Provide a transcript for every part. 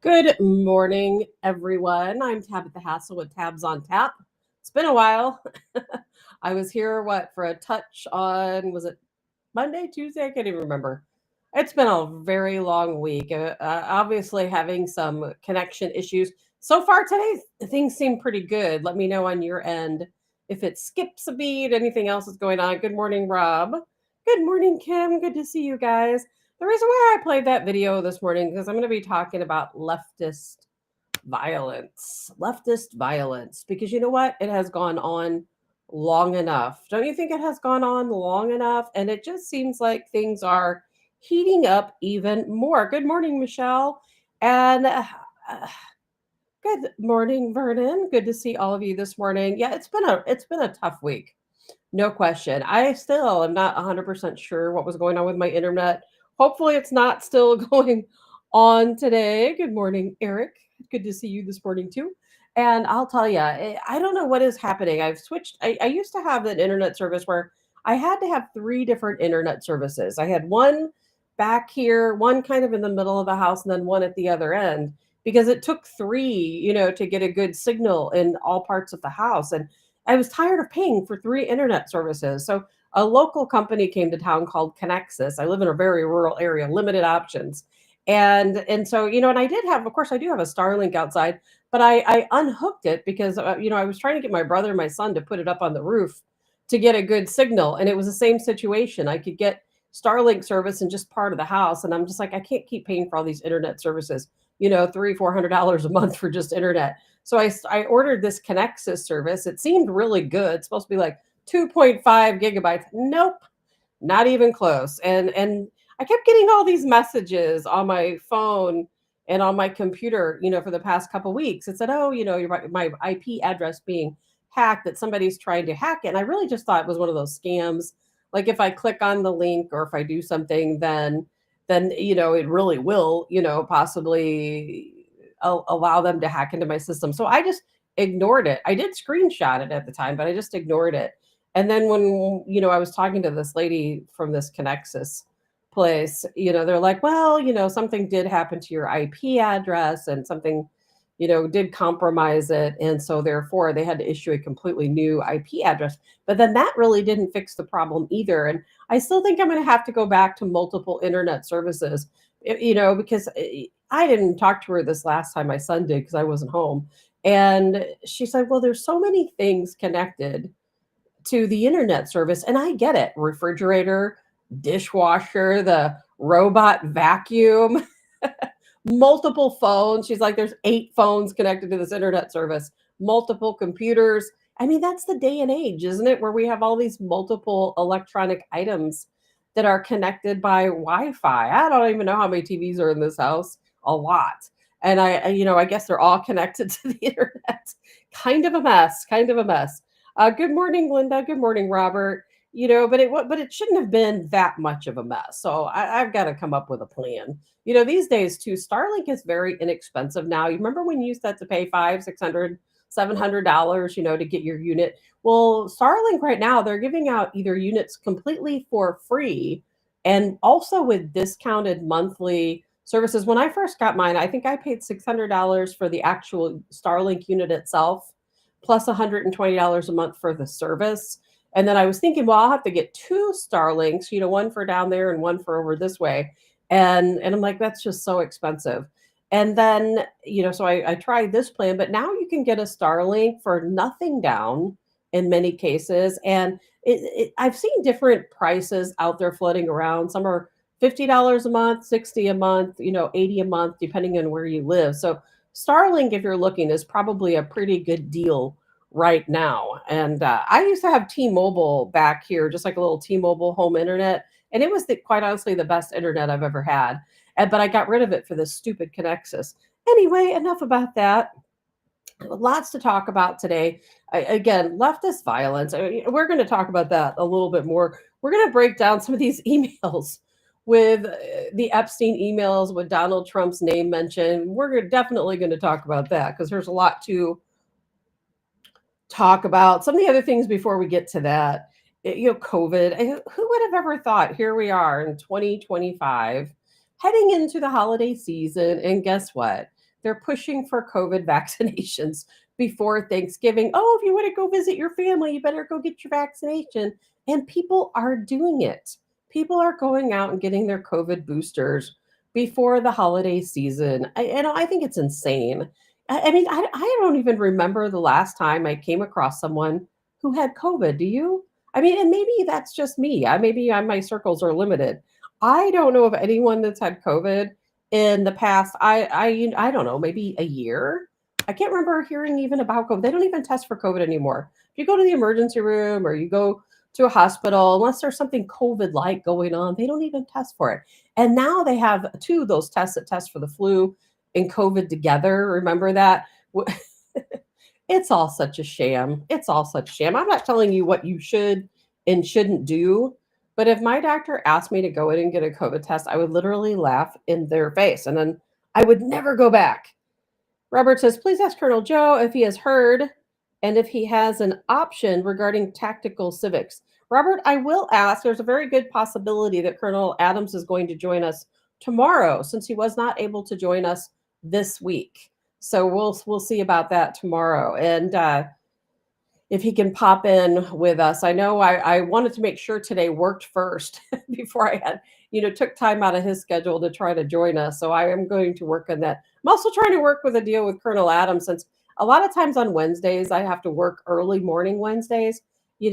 Good morning, everyone. I'm Tabitha Hassell with Tabs on Tap. It's been a while. I was here, for a touch on, was it Monday, Tuesday? I can't even remember. It's been a very long week. Obviously, having some connection issues. So far today, things seem pretty good. Let me know on your end if it skips a beat, anything else is going on. Good morning, Rob. Good morning, Kim. Good to see you guys. The reason why I played that video this morning because I'm going to be talking about leftist violence, because you know what? It has gone on long enough. Don't you think it has gone on long enough? And it just seems like things are heating up even more. Good morning, Michelle. And good morning, Vernon. Good to see all of you this morning. Yeah, it's been a tough week. No question. I still am not 100% sure what was going on with my internet. Hopefully, it's not still going on today. Good morning, Eric. Good to see you this morning, too. And I'll tell you, I don't know what is happening. I've switched. I used to have an internet service where I had to have three different internet services. I had one back here, one kind of in the middle of the house, and then one at the other end because it took three, to get a good signal in all parts of the house. And I was tired of paying for three internet services. So a local company came to town called Connexus. I live in a very rural area, limited options. And so, and I did have, of course, I do have a Starlink outside, but I unhooked it because, I was trying to get my brother and my son to put it up on the roof to get a good signal. And it was the same situation. I could get Starlink service in just part of the house. And I'm just like, I can't keep paying for all these internet services, $300-400 a month for just internet. So I ordered this Connexus service. It seemed really good. It's supposed to be like 2.5 gigabytes. Nope, not even close. And I kept getting all these messages on my phone and on my computer, for the past couple weeks. It said, "Oh, my IP address being hacked, that somebody's trying to hack it." And I really just thought it was one of those scams. Like if I click on the link or if I do something, then it really will, possibly allow them to hack into my system. So I just ignored it. I did screenshot it at the time, but I just ignored it. And then when I was talking to this lady from this Connexus place, they're like, well, something did happen to your IP address and something, did compromise it. And so therefore they had to issue a completely new IP address. But then that really didn't fix the problem either. And I still think I'm going to have to go back to multiple internet services, because I didn't talk to her this last time. My son did because I wasn't home. And she said, well, there's so many things connected to the internet service. And I get it: refrigerator, dishwasher, the robot vacuum, multiple phones. She's like, there's 8 phones connected to this internet service, multiple computers. I mean, that's the day and age, isn't it? Where we have all these multiple electronic items that are connected by Wi-Fi. I don't even know how many TVs are in this house. A lot. And I guess they're all connected to the internet. Kind of a mess. Kind of a mess. Good morning, Linda. Good morning, Robert. But it shouldn't have been that much of a mess. So I've got to come up with a plan. These days too, Starlink is very inexpensive now. You remember when you used to have to pay 500, 600, $700, to get your unit? Well, Starlink right now, they're giving out either units completely for free and also with discounted monthly services. When I first got mine, I think I paid $600 for the actual Starlink unit itself, plus $120 a month for the service. And then I was thinking, well, I'll have to get 2 Starlinks, one for down there and one for over this way. And I'm like, that's just so expensive. And then, so I tried this plan, but now you can get a Starlink for nothing down in many cases. And I've seen different prices out there floating around. Some are $50 a month, 60 a month, 80 a month, depending on where you live. So Starlink, if you're looking, is probably a pretty good deal right now. And I used to have T-Mobile back here, just like a little T-Mobile home internet. And it was quite honestly the best internet I've ever had. But I got rid of it for this stupid Connexus. Anyway, enough about that. Lots to talk about today. Again, leftist violence. We're going to talk about that a little bit more. We're going to break down some of these emails with the Epstein emails with Donald Trump's name mentioned. We're definitely going to talk about that because there's a lot to talk about. Some of the other things before we get to that, COVID. Who would have ever thought here we are in 2025 heading into the holiday season, and guess what? they're pushing for COVID vaccinations before Thanksgiving. Oh, if you want to go visit your family, you better go get your vaccination. And people are doing it. People are going out and getting their COVID boosters before the holiday season. I think it's insane. I don't even remember the last time I came across someone who had COVID. Do you? I mean, and maybe that's just me. My circles are limited. I don't know of anyone that's had COVID in the past. I don't know, maybe a year. I can't remember hearing even about COVID. They don't even test for COVID anymore. If you go to the emergency room or you go to a hospital, unless there's something COVID like going on, they don't even test for it. And now they have two of those tests that test for the flu and COVID together. Remember that? It's all such a sham. It's all such a sham. I'm not telling you what you should and shouldn't do, but if my doctor asked me to go in and get a COVID test, I would literally laugh in their face and then I would never go back. Robert says, please ask Colonel Joe if he has heard and if he has an option regarding tactical civics. Robert, I will ask. There's a very good possibility that Colonel Adams is going to join us tomorrow since he was not able to join us this week. So we'll see about that tomorrow. And if he can pop in with us. I know I wanted to make sure today worked first before I had, took time out of his schedule to try to join us. So I am going to work on that. I'm also trying to work with a deal with Colonel Adams since a lot of times on Wednesdays, I have to work early morning Wednesdays.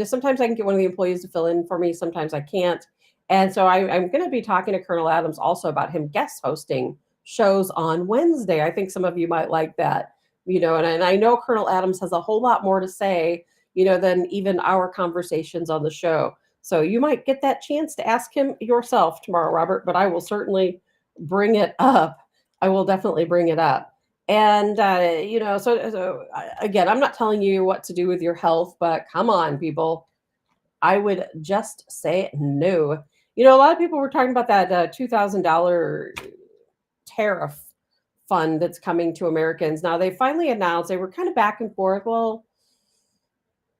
Sometimes I can get one of the employees to fill in for me, sometimes I can't. And so I'm going to be talking to Colonel Adams also about him guest hosting shows on Wednesday. I think some of you might like that, and I know Colonel Adams has a whole lot more to say, than even our conversations on the show. So you might get that chance to ask him yourself tomorrow, Robert, but I will certainly bring it up. I will definitely bring it up. And, again, I'm not telling you what to do with your health, but come on, people. I would just say no. A lot of people were talking about that $2,000 tariff fund that's coming to Americans. Now, they finally announced they were kind of back and forth. Well,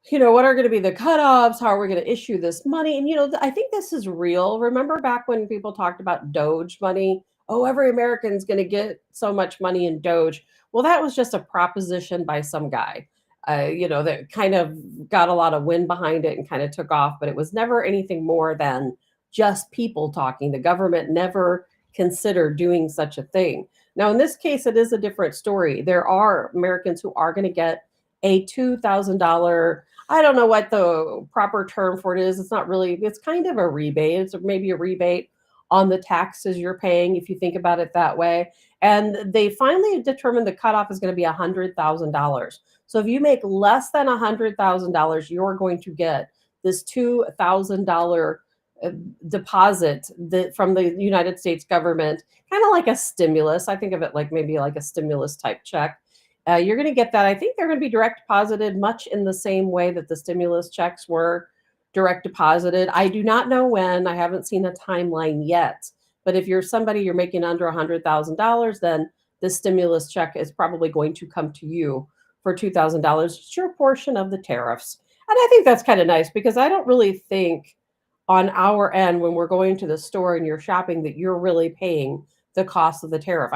what are going to be the cutoffs? How are we going to issue this money? And, I think this is real. Remember back when people talked about Doge money? Oh, every American's going to get so much money in Doge. Well, that was just a proposition by some guy, that kind of got a lot of wind behind it and kind of took off. But it was never anything more than just people talking. The government never considered doing such a thing. Now, in this case, it is a different story. There are Americans who are going to get a $2,000. I don't know what the proper term for it is. It's not really, it's kind of a rebate. It's maybe a rebate on the taxes you're paying, if you think about it that way. And they finally determined the cutoff is going to be $100,000. So if you make less than $100,000, you're going to get this $2,000 deposit from the United States government, kind of like a stimulus. I think of it like maybe like a stimulus type check. You're going to get that. I think they're going to be direct deposited much in the same way that the stimulus checks were direct deposited. I do not know when. I haven't seen a timeline yet. But if you're somebody you're making under $100,000, then the stimulus check is probably going to come to you for $2,000. It's your portion of the tariffs. And I think that's kind of nice because I don't really think on our end when we're going to the store and you're shopping that you're really paying the cost of the tariff.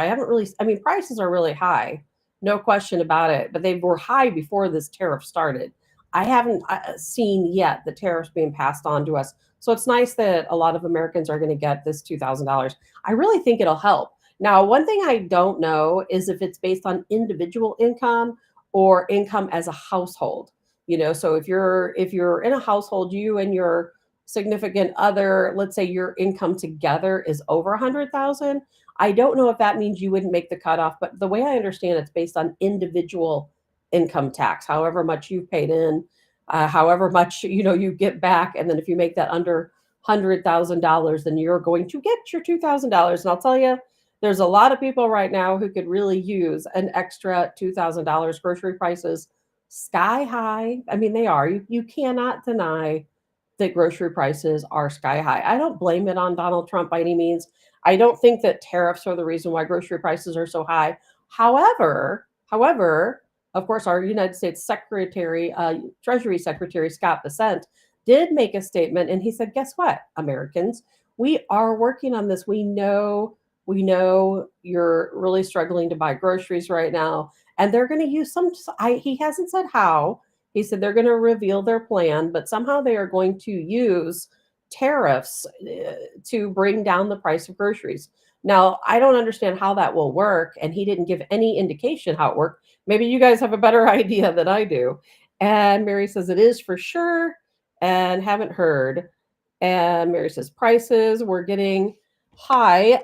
Prices are really high, no question about it, but they were high before this tariff started. I haven't seen yet the tariffs being passed on to us. So it's nice that a lot of Americans are going to get this $2,000. I really think it'll help. Now, one thing I don't know is if it's based on individual income or income as a household. So if you're in a household, you and your significant other, let's say your income together is over 100,000. I don't know if that means you wouldn't make the cutoff, but the way I understand it's based on individual income tax, however much you've paid in, however much you get back, and then if you make that under $100,000, then you're going to get your $2,000. And I'll tell you, there's a lot of people right now who could really use an extra $2,000. Grocery prices sky high. I mean, they are. You cannot deny that grocery prices are sky high. I don't blame it on Donald Trump by any means. I don't think that tariffs are the reason why grocery prices are so high. However, of course, our United States Treasury Secretary Scott Bessent did make a statement, and he said, guess what, Americans? We are working on this. We know We know you're really struggling to buy groceries right now, and they're going to use some. He hasn't said how. He said they're going to reveal their plan, but somehow they are going to use tariffs to bring down the price of groceries. Now, I don't understand how that will work, and he didn't give any indication how it worked. Maybe you guys have a better idea than I do. And Mary says it is for sure, and haven't heard. And Mary says prices we're getting high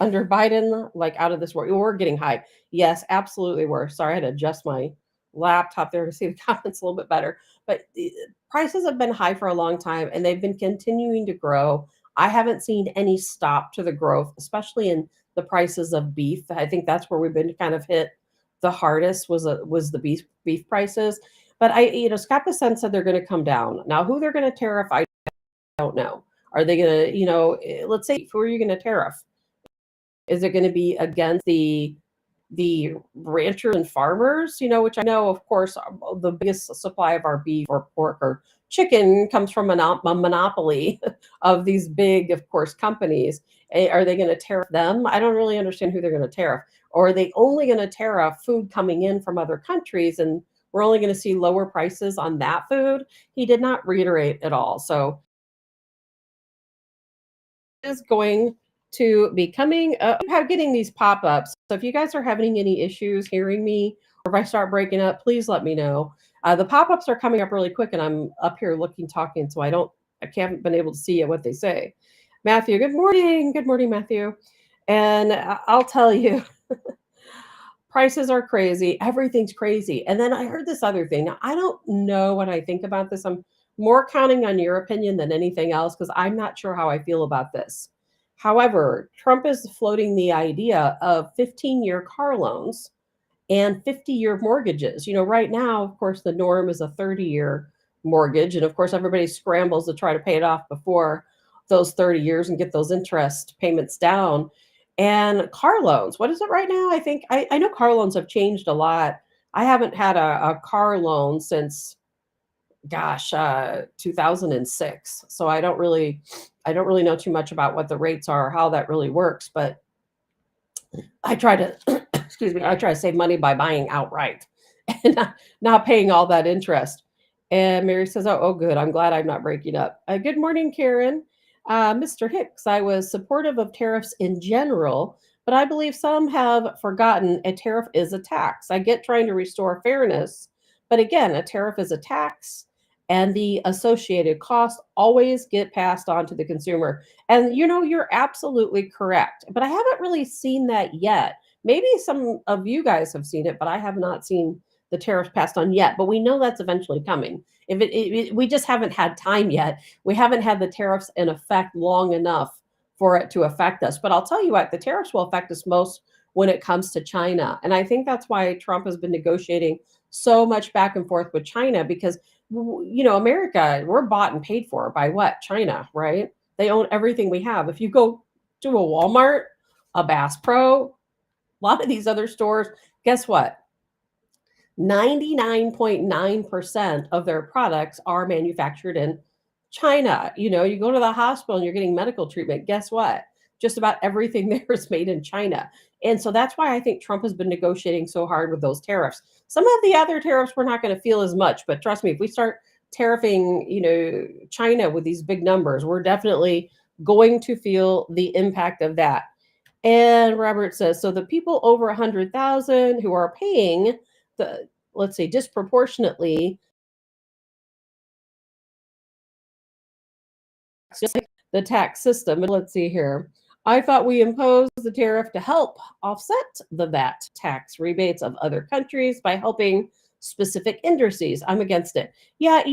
under Biden, like out of this world. We're getting high. Yes, absolutely. We're sorry, I had to adjust my laptop there to see the comments a little bit better. But prices have been high for a long time and they've been continuing to grow. I haven't seen any stop to the growth, especially in the prices of beef. I think that's where we've been kind of hit the hardest was the beef prices. But Scott Bessent said they're going to come down. Now, who they're going to tariff, I don't know. Are they going to, let's say, who are you going to tariff? Is it going to be against the ranchers and farmers? Which I know, of course, the biggest supply of our beef or pork or chicken comes from a monopoly of these big, of course, companies. Are they going to tariff them? I don't really understand who they're going to tariff. Or are they only going to tariff food coming in from other countries and we're only going to see lower prices on that food? He did not reiterate at all. So is going to be coming up. I'm getting these pop-ups. So if you guys are having any issues hearing me, or if I start breaking up, please let me know. The pop-ups are coming up really quick, and I'm up here talking, so I haven't been able to see what they say. Matthew, good morning. Good morning, Matthew. And I'll tell you, prices are crazy. Everything's crazy. And then I heard this other thing. Now, I don't know what I think about this. I'm more counting on your opinion than anything else because I'm not sure how I feel about this. However, Trump is floating the idea of 15-year car loans and 50-year mortgages. Right now, of course, the norm is a 30-year mortgage. And of course, everybody scrambles to try to pay it off before those 30 years and get those interest payments down. And car loans, what is it right now? I think I know car loans have changed a lot. I haven't had a car loan since, gosh, 2006. So I don't really know too much about what the rates are or how that really works. But I try to, excuse me, I try to save money by buying outright and not paying all that interest. And Mary says, oh, good. I'm glad I'm not breaking up. Good morning, Karen. Mr. Hicks, I was supportive of tariffs in general, but I believe some have forgotten a tariff is a tax. I get trying to restore fairness, but again, a tariff is a tax and the associated costs always get passed on to the consumer. And you're absolutely correct, but I haven't really seen that yet. Maybe some of you guys have seen it, but I have not seen the tariffs passed on yet. But we know that's eventually coming. If we just haven't had time yet. We haven't had the tariffs in effect long enough for it to affect us. But I'll tell you what, the tariffs will affect us most when it comes to China. And I think that's why Trump has been negotiating so much back and forth with China because America, we're bought and paid for by what? China, right? They own everything we have. If you go to a Walmart, a Bass Pro, a lot of these other stores, guess what? 99.9% of their products are manufactured in China. You go to the hospital and you're getting medical treatment. Guess what? Just about everything there is made in China. And so that's why I think Trump has been negotiating so hard with those tariffs. Some of the other tariffs we're not going to feel as much, but trust me, if we start tariffing, China with these big numbers, we're definitely going to feel the impact of that. And Robert says, so the people over 100,000 who are paying the, let's say, disproportionately, just like the tax system. And let's see here. I thought we imposed the tariff to help offset the VAT tax rebates of other countries by helping specific industries. I'm against it. Yeah,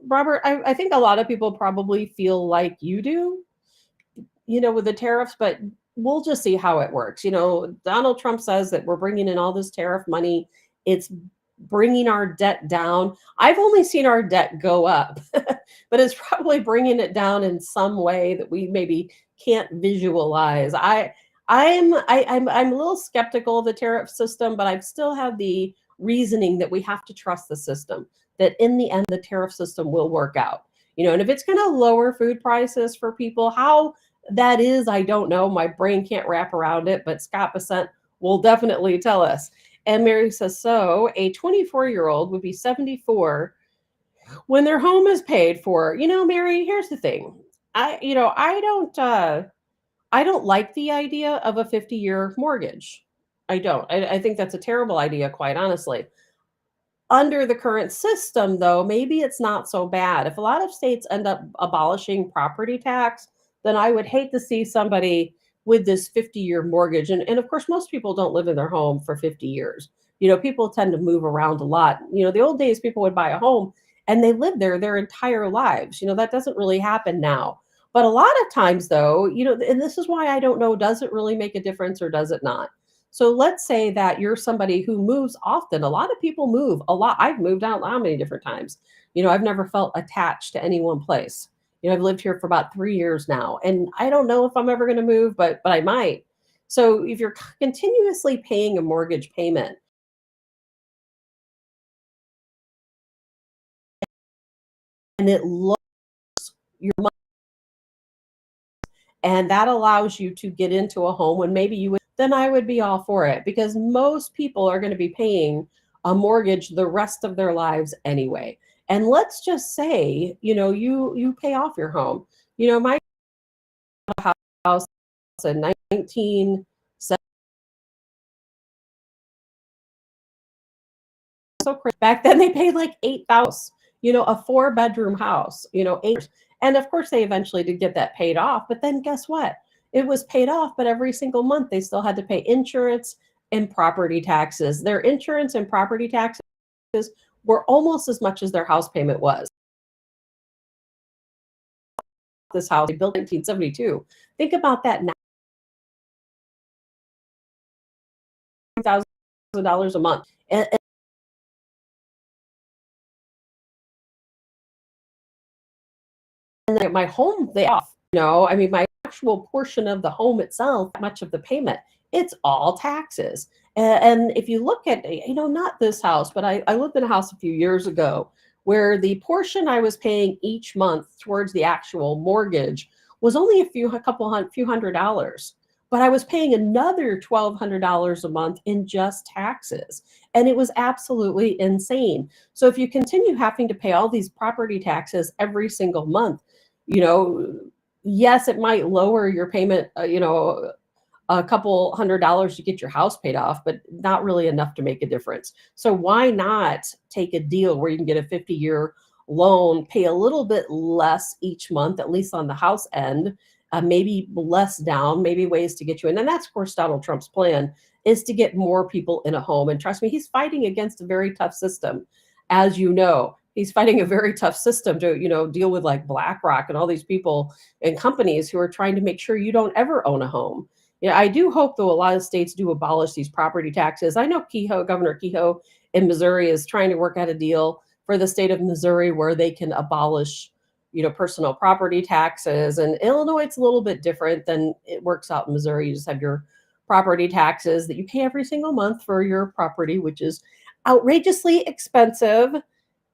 Robert, I think a lot of people probably feel like you do, with the tariffs, but we'll just see how it works. Donald Trump says that we're bringing in all this tariff money. It's bringing our debt down. I've only seen our debt go up, but it's probably bringing it down in some way that we maybe can't visualize. I'm a little skeptical of the tariff system, but I still have the reasoning that we have to trust the system, that in the end, the tariff system will work out. And if it's going to lower food prices for people, how that is, I don't know. My brain can't wrap around it, but Scott Besant will definitely tell us. And Mary says, so a 24-year-old would be 74 when their home is paid for. Mary, here's the thing. I don't like the idea of a 50-year mortgage. I don't. I think that's a terrible idea, quite honestly. Under the current system, though, maybe it's not so bad. If a lot of states end up abolishing property tax, then I would hate to see somebody with this 50-year mortgage. And of course, most people don't live in their home for 50 years. People tend to move around a lot. The old days, people would buy a home and they lived there their entire lives. That doesn't really happen now. But a lot of times, though, and this is why I don't know, does it really make a difference or does it not? So let's say that you're somebody who moves often. A lot of people move a lot. I've moved out how many different times. I've never felt attached to any one place. I've lived here for about 3 years now, and I don't know if I'm ever going to move, but I might. So if you're continuously paying a mortgage payment and it looks your money, and that allows you to get into a home when maybe you would, then I would be all for it because most people are going to be paying a mortgage the rest of their lives anyway. And let's just say, you pay off your home. My house in 19 so crazy. Back then they paid like 8,000, a 4-bedroom house, 8. And of course they eventually did get that paid off, but then guess what? It was paid off, but every single month they still had to pay insurance and property taxes. Their insurance and property taxes were almost as much as their house payment was. This house they built in 1972. Think about that now. $1,000 a month. And my home they off. I mean my actual portion of the home itself, much of the payment, it's all taxes. And if you look at, not this house, but I lived in a house a few years ago where the portion I was paying each month towards the actual mortgage was only few hundred dollars. But I was paying another $1,200 a month in just taxes. And it was absolutely insane. So if you continue having to pay all these property taxes every single month, you know, yes, it might lower your payment, a couple $100 to get your house paid off, but not really enough to make a difference. So why not take a deal where you can get a 50-year loan, pay a little bit less each month, at least on the house end, maybe less down, maybe ways to get you in. And that's, of course, Donald Trump's plan is to get more people in a home. And trust me, he's fighting against a very tough system, as you know. He's fighting a very tough system to, deal with like BlackRock and all these people and companies who are trying to make sure you don't ever own a home. Yeah, I do hope, though, a lot of states do abolish these property taxes. I know Governor Kehoe in Missouri is trying to work out a deal for the state of Missouri where they can abolish, personal property taxes. And Illinois, it's a little bit different than it works out in Missouri. You just have your property taxes that you pay every single month for your property, which is outrageously expensive.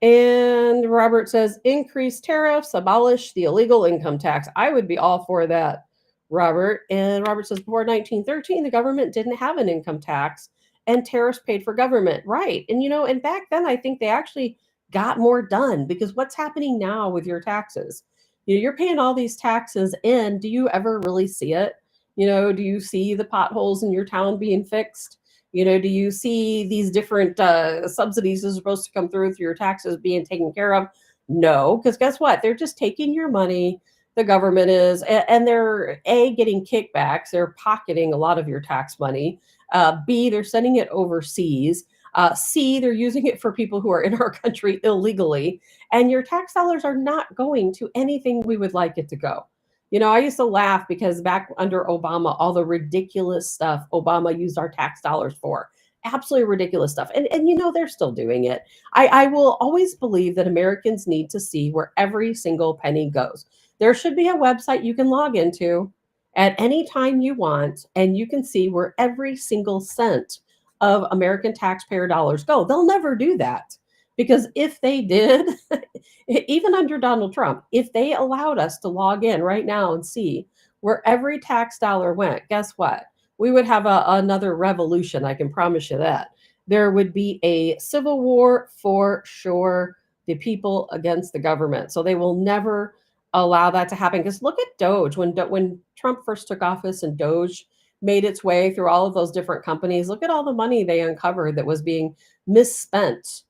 And Robert says, increase tariffs, abolish the illegal income tax. I would be all for that, Robert. And Robert says, before 1913, the government didn't have an income tax and tariffs paid for government. Right. And back then, I think they actually got more done because what's happening now with your taxes? You're paying all these taxes in. Do you ever really see it? Do you see the potholes in your town being fixed? Do you see these different subsidies that are supposed to come through your taxes being taken care of? No, because guess what? They're just taking your money. The government is, and they're getting kickbacks. They're pocketing a lot of your tax money. B, they're sending it overseas. C, they're using it for people who are in our country illegally. And your tax dollars are not going to anything we would like it to go. I used to laugh because back under Obama, all the ridiculous stuff Obama used our tax dollars for, absolutely ridiculous stuff. And they're still doing it. I will always believe that Americans need to see where every single penny goes. There should be a website you can log into at any time you want, and you can see where every single cent of American taxpayer dollars go. They'll never do that because if they did, even under Donald Trump, if they allowed us to log in right now and see where every tax dollar went, guess what? We would have another revolution. I can promise you that. There would be a civil war for sure, the people against the government. So they will never allow that to happen. Because look at Doge. When Trump first took office and Doge made its way through all of those different companies, look at all the money they uncovered that was being misspent.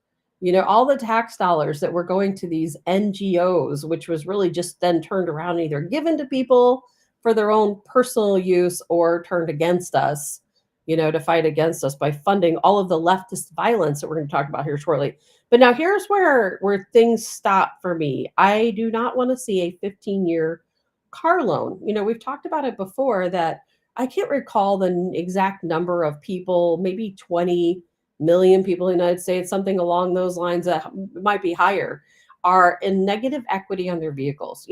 All the tax dollars that were going to these NGOs, which was really just then turned around and either given to people for their own personal use or turned against us, to fight against us by funding all of the leftist violence that we're going to talk about here shortly. But now here's where things stop for me. I do not want to see a 15-year car loan. We've talked about it before that I can't recall the exact number of people, maybe 20 million people in the United States, something along those lines, that might be higher, are in negative equity on their vehicles.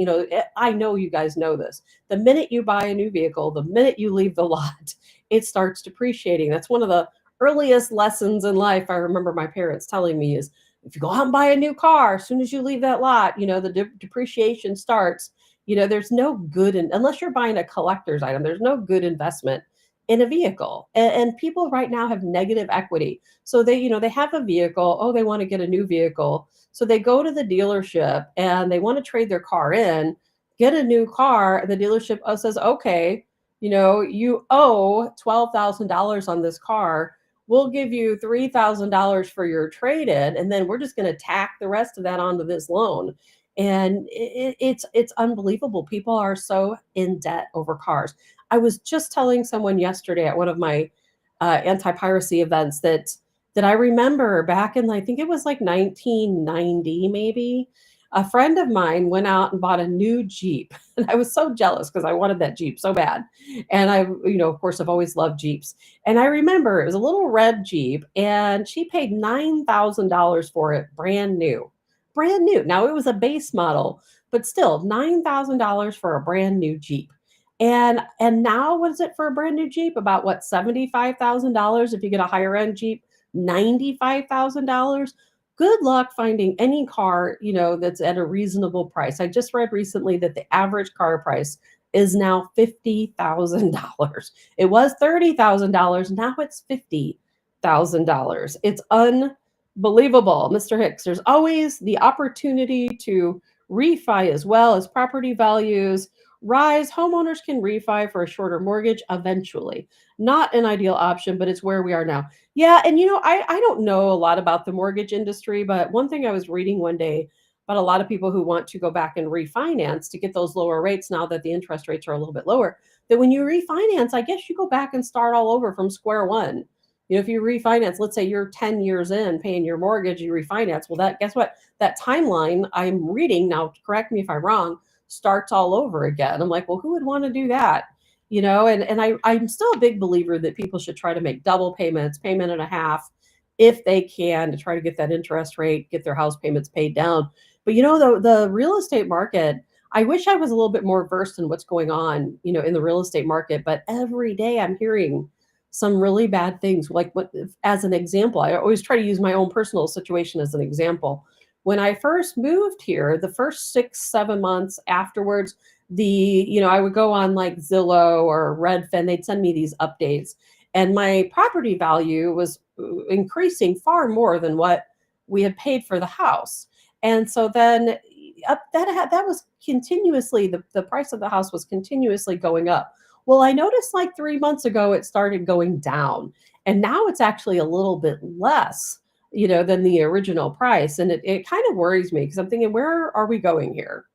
I know you guys know this. The minute you buy a new vehicle, the minute you leave the lot, it starts depreciating. That's one of the earliest lessons in life I remember my parents telling me is, if you go out and buy a new car, as soon as you leave that lot, the depreciation starts. There's no good unless you're buying a collector's item, there's no good investment in a vehicle. And people right now have negative equity. So they have a vehicle. Oh, they want to get a new vehicle. So they go to the dealership and they want to trade their car in, get a new car. The dealership says, okay, you owe $12,000 on this car. We'll give you $3,000 for your trade in, and then we're just going to tack the rest of that onto this loan. And it's unbelievable. People are so in debt over cars. I was just telling someone yesterday at one of my anti-piracy events that I remember back in, I think it was like 1990 maybe, a friend of mine went out and bought a new Jeep. And I was so jealous because I wanted that Jeep so bad. And of course, I've always loved Jeeps. And I remember it was a little red Jeep and she paid $9,000 for it, brand new. Brand new. Now it was a base model, but still $9,000 for a brand new Jeep. And now what is it for a brand new Jeep? About what, $75,000 if you get a higher end Jeep, $95,000. Good luck finding any car, that's at a reasonable price. I just read recently that the average car price is now $50,000. It was $30,000. Now it's $50,000. It's unbelievable, Mr. Hicks. There's always the opportunity to refi as well as property values rise. Homeowners can refi for a shorter mortgage eventually. Not an ideal option, but it's where we are now. Yeah, and I don't know a lot about the mortgage industry, but one thing I was reading one day about a lot of people who want to go back and refinance to get those lower rates now that the interest rates are a little bit lower, that when you refinance, I guess you go back and start all over from square one. If you refinance, let's say you're 10 years in paying your mortgage, you refinance. Well, guess what? That timeline I'm reading now, correct me if I'm wrong, starts all over again. I'm like, well, who would want to do that? I'm still a big believer that people should try to make double payments, payment and a half, if they can, to try to get that interest rate, get their house payments paid down. But the real estate market, I wish I was a little bit more versed in what's going on, in the real estate market. But every day I'm hearing some really bad things. Like, what, as an example, I always try to use my own personal situation as an example. When I first moved here, the first 6-7 months afterwards, I would go on like Zillow or Redfin, they'd send me these updates, and my property value was increasing far more than what we had paid for the house. And so then that was continuously, the price of the house was continuously going up. Well, I noticed like 3 months ago it started going down, and now it's actually a little bit less, than the original price. And it kind of worries me because I'm thinking, where are we going here?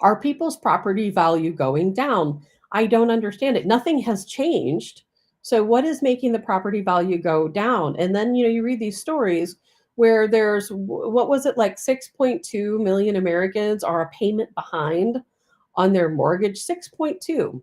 Are people's property value going down? I don't understand it. Nothing has changed. So what is making the property value go down? And then, you read these stories where there's, what was it, like 6.2 million Americans are a payment behind on their mortgage. 6.2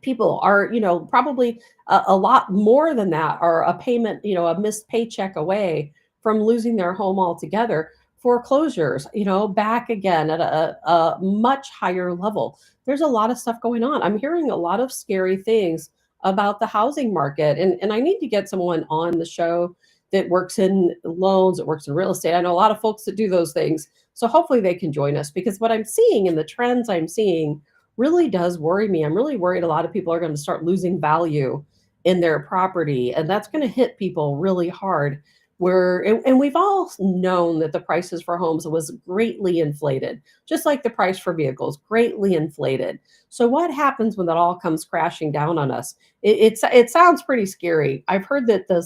people are, probably a lot more than that are a payment, a missed paycheck away from losing their home altogether. Foreclosures, back again at a much higher level. There's a lot of stuff going on. I'm hearing a lot of scary things about the housing market. And I need to get someone on the show that works in loans, that works in real estate. I know a lot of folks that do those things. So hopefully they can join us, because what I'm seeing and the trends I'm seeing really does worry me. I'm really worried a lot of people are going to start losing value in their property, and that's going to hit people really hard. And we've all known that the prices for homes was greatly inflated, just like the price for vehicles, greatly inflated. So what happens when that all comes crashing down on us? It sounds pretty scary. I've heard that the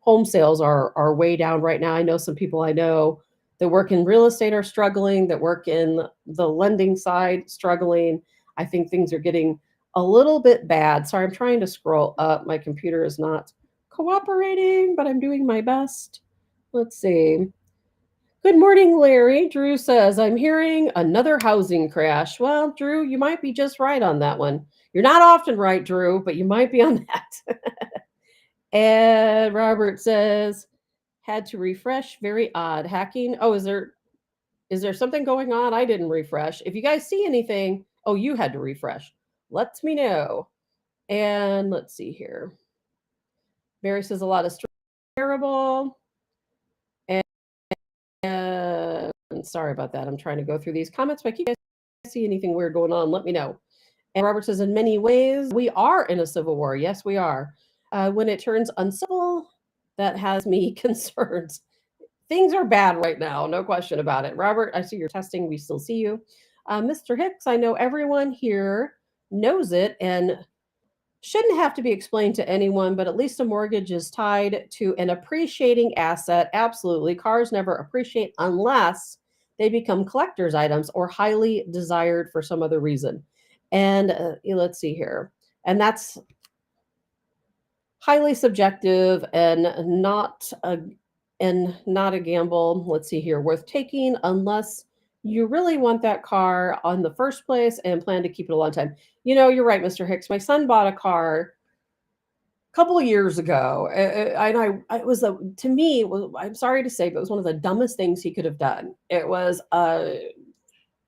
home sales are way down right now. I know some people I know that work in real estate are struggling, that work in the lending side struggling. I think things are getting a little bit bad. Sorry, I'm trying to scroll up. My computer is not cooperating, but I'm doing my best. Let's see. Good morning, Larry. Drew says, I'm hearing another housing crash. Well, Drew, you might be just right on that one. You're not often right, Drew, but you might be on that. And Robert says, had to refresh. Very odd. Hacking. Oh, is there something going on? I didn't refresh. If you guys see anything, oh, you had to refresh. Let me know. And let's see here. Mary says a lot of stress, terrible. And sorry about that. I'm trying to go through these comments, but if you guys see anything weird going on, let me know. And Robert says, in many ways, we are in a civil war. Yes, we are. When it turns uncivil, that has me concerned. Things are bad right now, no question about it. Robert, I see you're testing. We still see you. Mr. Hicks, I know everyone here knows it and shouldn't have to be explained to anyone, but at least a mortgage is tied to an appreciating asset. Absolutely. Cars never appreciate unless they become collector's items or highly desired for some other reason. And let's see here. And that's highly subjective and not a gamble. Let's see here, worth taking unless you really want that car on the first place and plan to keep it a long time. You're right, Mr. Hicks. My son bought a car a couple of years ago, and it was to me, I'm sorry to say, but it was one of the dumbest things he could have done. It was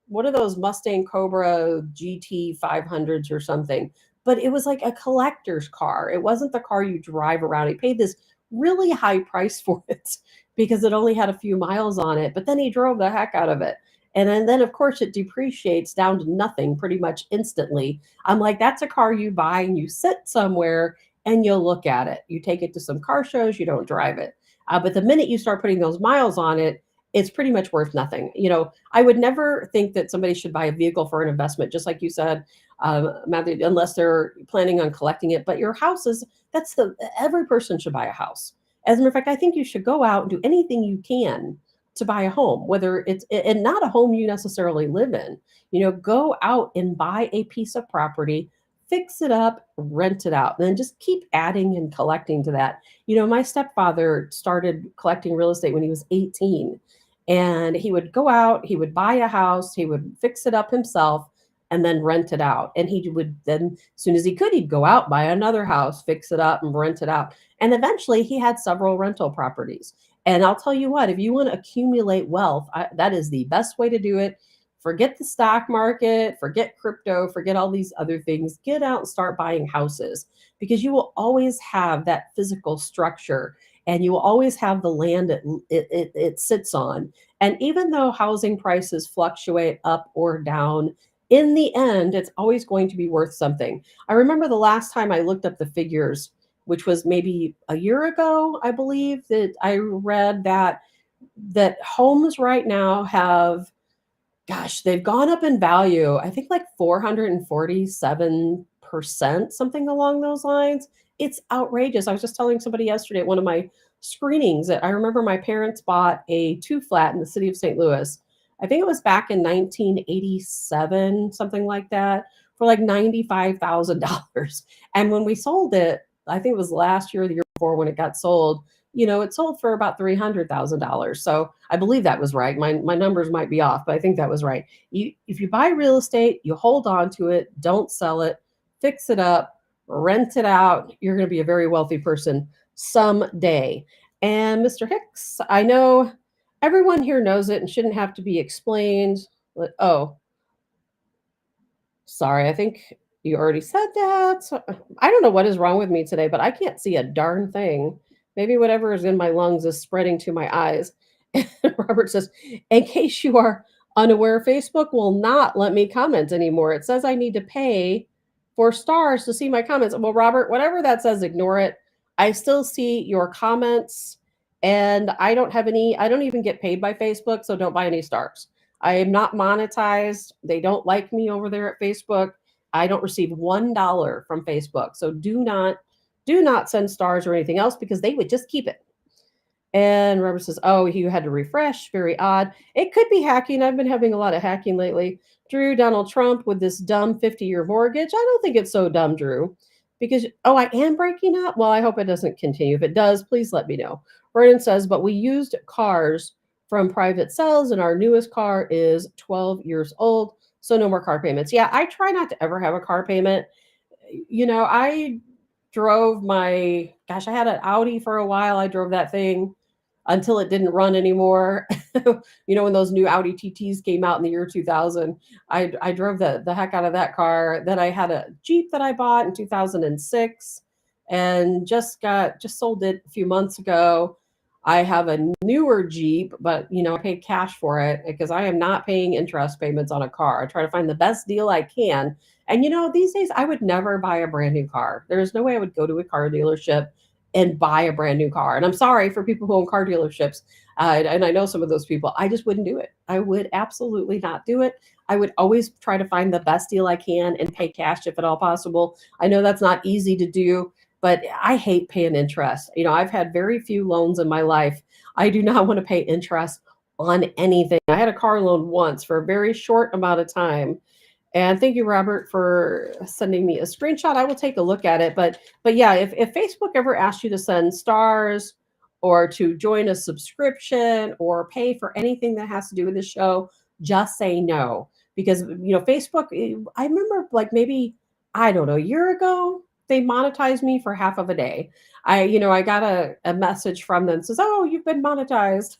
one of those Mustang Cobra GT 500s or something, but it was like a collector's car. It wasn't the car you drive around. He paid this really high price for it because it only had a few miles on it, but then he drove the heck out of it. And then of course, it depreciates down to nothing pretty much instantly. I'm like, that's a car you buy and you sit somewhere and you'll look at it. You take it to some car shows, you don't drive it. But the minute you start putting those miles on it, it's pretty much worth nothing. I would never think that somebody should buy a vehicle for an investment, just like you said, Matthew, unless they're planning on collecting it. But your house is every person should buy a house. As a matter of fact, I think you should go out and do anything you can to buy a home, whether it's and not a home you necessarily live in. Go out and buy a piece of property, fix it up, rent it out, and then just keep adding and collecting to that. My stepfather started collecting real estate when he was 18, and he would go out, he would buy a house, he would fix it up himself, and then rent it out. And he would then, as soon as he could, he'd go out, buy another house, fix it up, and rent it out. And eventually, he had several rental properties. And I'll tell you what, if you want to accumulate wealth, that is the best way to do it. Forget the stock market, forget crypto, forget all these other things. Get out and start buying houses because you will always have that physical structure and you will always have the land it sits on. And even though housing prices fluctuate up or down, in the end, it's always going to be worth something. I remember the last time I looked up the figures, which was maybe a year ago, I believe, that I read that homes right now have, gosh, they've gone up in value. I think like 447%, something along those lines. It's outrageous. I was just telling somebody yesterday at one of my screenings that I remember my parents bought a two flat in the city of St. Louis. I think it was back in 1987, something like that, for like $95,000. And when we sold it, I think it was last year or the year before when it got sold, it sold for about $300,000. So I believe that was right. My numbers might be off, but I think that was right. If you buy real estate, you hold on to it, don't sell it, fix it up, rent it out. You're going to be a very wealthy person someday. And Mr. Hicks, I know everyone here knows it and shouldn't have to be explained. Oh, sorry, I think you already said that. So, I don't know what is wrong with me today, but I can't see a darn thing. Maybe whatever is in my lungs is spreading to my eyes. Robert says, in case you are Unaware Facebook will not let me comment anymore. It says I need to pay for stars to see my comments. Well, Robert, whatever that says, ignore it. I still see your comments, and I don't even get paid by Facebook, so don't buy any stars. I am not monetized. They don't like me over there at Facebook. I don't receive $1 from Facebook. So do not send stars or anything else because they would just keep it. And Robert says, "Oh, you had to refresh. Very odd. It could be hacking. I've been having a lot of hacking lately." Drew, Donald Trump with this dumb 50-year mortgage. I don't think it's so dumb, Drew, because, oh, I am breaking up. Well, I hope it doesn't continue. If it does, please let me know. Vernon says, "But we used cars from private sales, and our newest car is 12 years old. So no more car payments." Yeah, I try not to ever have a car payment. I drove I had an Audi for a while. I drove that thing until it didn't run anymore. When those new Audi TTs came out in the year 2000, I drove the heck out of that car. Then I had a Jeep that I bought in 2006 and just sold it a few months ago. I have a newer Jeep, but I paid cash for it because I am not paying interest payments on a car. I try to find the best deal I can. And these days I would never buy a brand new car. There's no way I would go to a car dealership and buy a brand new car. And I'm sorry for people who own car dealerships. And I know some of those people. I just wouldn't do it. I would absolutely not do it. I would always try to find the best deal I can and pay cash if at all possible. I know that's not easy to do, but I hate paying interest. I've had very few loans in my life. I do not want to pay interest on anything. I had a car loan once for a very short amount of time, and thank you, Robert, for sending me a screenshot. I will take a look at it. But yeah, if Facebook ever asks you to send stars or to join a subscription or pay for anything that has to do with the show, just say no. Because Facebook, I remember like maybe, I don't know, a year ago, they monetized me for half of a day. I got a message from them that says, "Oh, you've been monetized."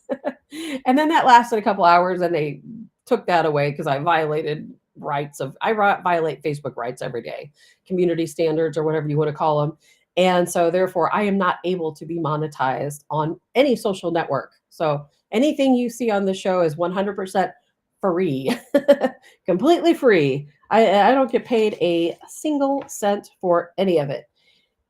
And then that lasted a couple hours and they took that away because I violate Facebook rights every day, community standards or whatever you want to call them. And so therefore I am not able to be monetized on any social network. So anything you see on the show is 100% free, completely free. I don't get paid a single cent for any of it.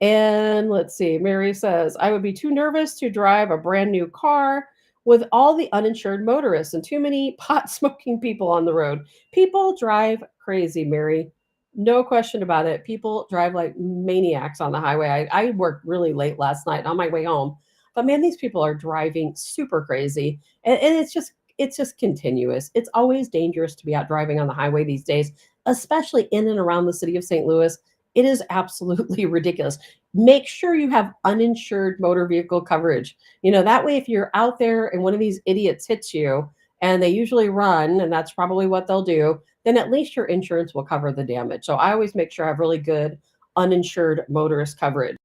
And let's see, Mary says, "I would be too nervous to drive a brand new car with all the uninsured motorists and too many pot smoking people on the road." People drive crazy, Mary. No question about it. People drive like maniacs on the highway. I worked really late last night on my way home. But man, these people are driving super crazy. And it's just continuous. It's always dangerous to be out driving on the highway these days, especially in and around the city of St. Louis. It is absolutely ridiculous. Make sure you have uninsured motor vehicle coverage. That way, if you're out there and one of these idiots hits you, and they usually run, and that's probably what they'll do, then at least your insurance will cover the damage. So I always make sure I have really good uninsured motorist coverage.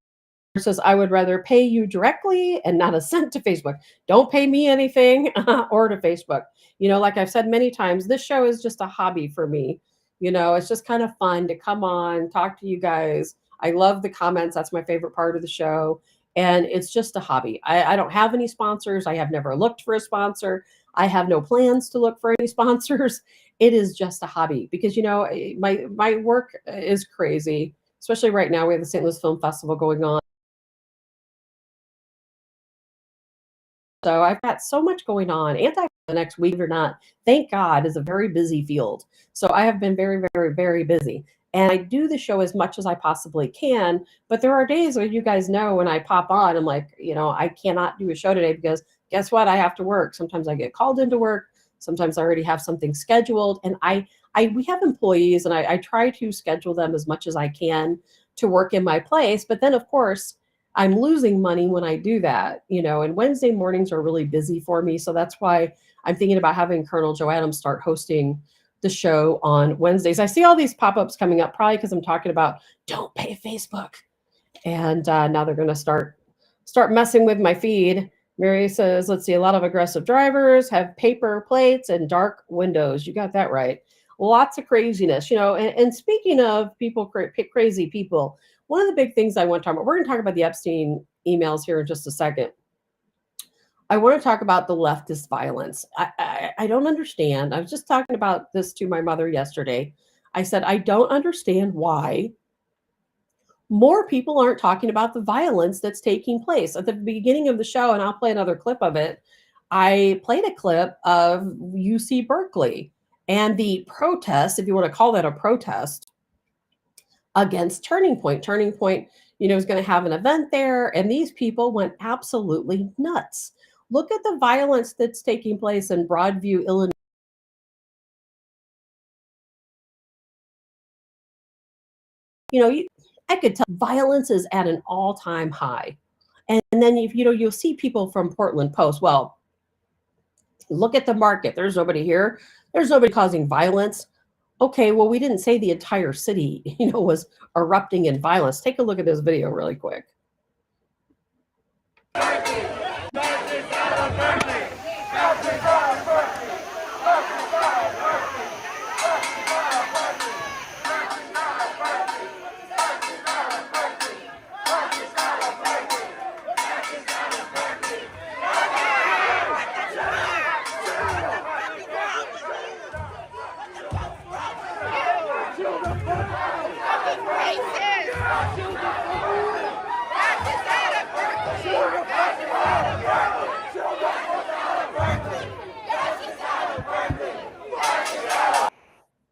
It says, "I would rather pay you directly and not a cent to Facebook." Don't pay me anything or to Facebook. Like I've said many times, this show is just a hobby for me. It's just kind of fun to come on, talk to you guys. I love the comments. That's my favorite part of the show. And it's just a hobby. I don't have any sponsors. I have never looked for a sponsor. I have no plans to look for any sponsors. It is just a hobby because, my work is crazy, especially right now. We have the St. Louis Film Festival going on. So I've got so much going on. The next week or not, thank God, is a very busy field. So I have been very, very, very busy. And I do the show as much as I possibly can. But there are days where you guys know when I pop on, I'm like, I cannot do a show today because guess what? I have to work. Sometimes I get called into work. Sometimes I already have something scheduled. And we have employees and I try to schedule them as much as I can to work in my place. But then, of course, I'm losing money when I do that, and Wednesday mornings are really busy for me. So that's why I'm thinking about having Colonel Joe Adams start hosting the show on Wednesdays. I see all these pop-ups coming up, probably because I'm talking about don't pay Facebook. And now they're going to start messing with my feed. Mary says, let's see, a lot of aggressive drivers have paper plates and dark windows. You got that right. Lots of craziness, and speaking of crazy people, one of the big things I want to talk about, we're going to talk about the Epstein emails here in just a second. I want to talk about the leftist violence. I don't understand. I was just talking about this to my mother yesterday. I said, I don't understand why more people aren't talking about the violence that's taking place. At the beginning of the show, and I'll play another clip of it, I played a clip of UC Berkeley and the protest, if you want to call that a protest, against Turning Point. Turning Point, is going to have an event there, and these people went absolutely nuts. Look at the violence that's taking place in Broadview, Illinois. I could tell violence is at an all-time high. And then if you'll see people from Portland post, well, look at the market. There's nobody here. There's nobody causing violence. Okay, well, we didn't say the entire city, was erupting in violence. Take a look at this video really quick.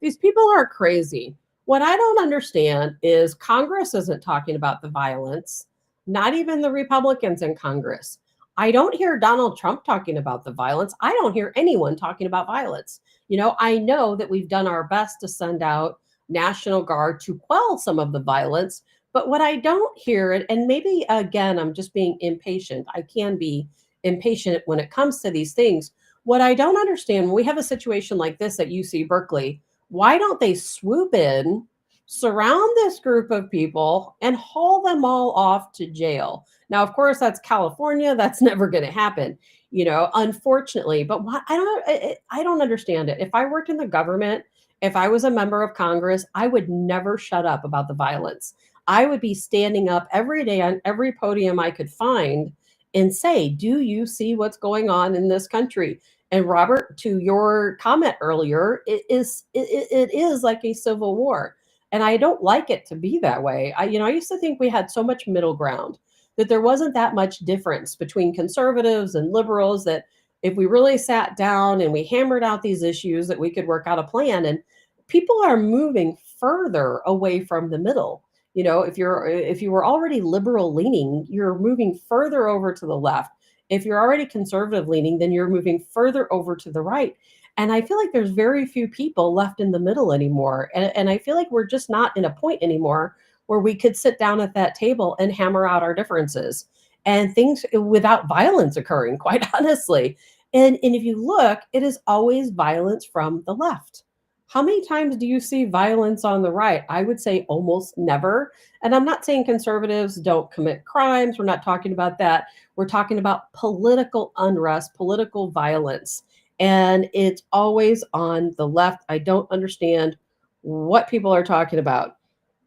These people are crazy. What I don't understand is Congress isn't talking about the violence, not even the Republicans in Congress. I don't hear Donald Trump talking about the violence. I don't hear anyone talking about violence. I know that we've done our best to send out National Guard to quell some of the violence, but what I don't hear, and maybe again, I'm just being impatient. I can be impatient when it comes to these things. What I don't understand when we have a situation like this at UC Berkeley, why don't they swoop in, surround this group of people, and haul them all off to jail? Now, of course, that's California. That's never going to happen, unfortunately. But why, I don't understand it. If I worked in the government, if I was a member of Congress, I would never shut up about the violence. I would be standing up every day on every podium I could find and say, do you see what's going on in this country? And Robert, to your comment earlier, it is like a civil war, and I don't like it to be that way. I used to think we had so much middle ground, that there wasn't that much difference between conservatives and liberals, that if we really sat down and we hammered out these issues, that we could work out a plan. And people are moving further away from the middle. If you were already liberal leaning, you're moving further over to the left. If you're already conservative leaning, then you're moving further over to the right. And I feel like there's very few people left in the middle anymore. And I feel like we're just not in a point anymore where we could sit down at that table and hammer out our differences and things without violence occurring, quite honestly. And if you look, it is always violence from the left. How many times do you see violence on the right? I would say almost never. And I'm not saying conservatives don't commit crimes. We're not talking about that. We're talking about political unrest, political violence. And it's always on the left. I don't understand what people are talking about.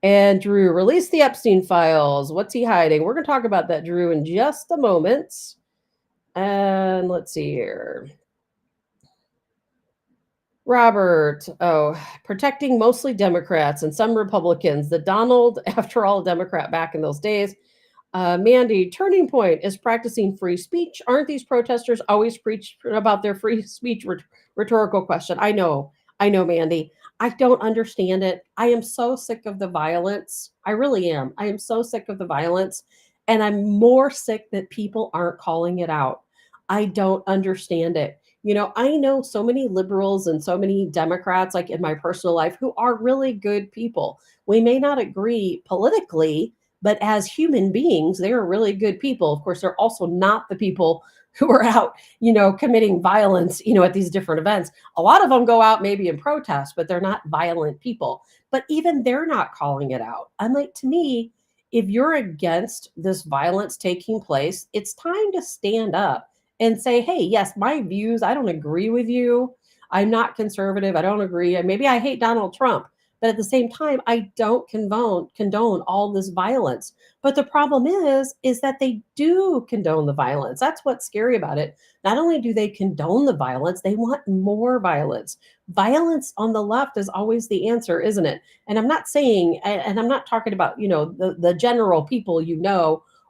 And Drew, release the Epstein files. What's he hiding? We're going to talk about that, Drew, in just a moment. And let's see here. Robert, protecting mostly Democrats and some Republicans. The Donald, after all, a Democrat back in those days. Mandy, Turning Point is practicing free speech. Aren't these protesters always preach about their free speech? Rhetorical question. I know, Mandy. I don't understand it. I am so sick of the violence. I really am. I am so sick of the violence. And I'm more sick that people aren't calling it out. I don't understand it. I know so many liberals and so many Democrats, like in my personal life, who are really good people. We may not agree politically, but as human beings, they are really good people. Of course, they're also not the people who are out, committing violence, at these different events. A lot of them go out maybe in protest, but they're not violent people. But even they're not calling it out. I'm like, to me, if you're against this violence taking place, it's time to stand up and say, hey, yes, my views, I don't agree with you. I'm not conservative. I don't agree. And maybe I hate Donald Trump, But at the same time, I don't condone all this violence. But the problem is that they do condone the violence. That's what's scary about it. Not only do they condone the violence, they want more violence. Violence on the left is always the answer, isn't it? And I'm not saying, and I'm not talking about, the general people,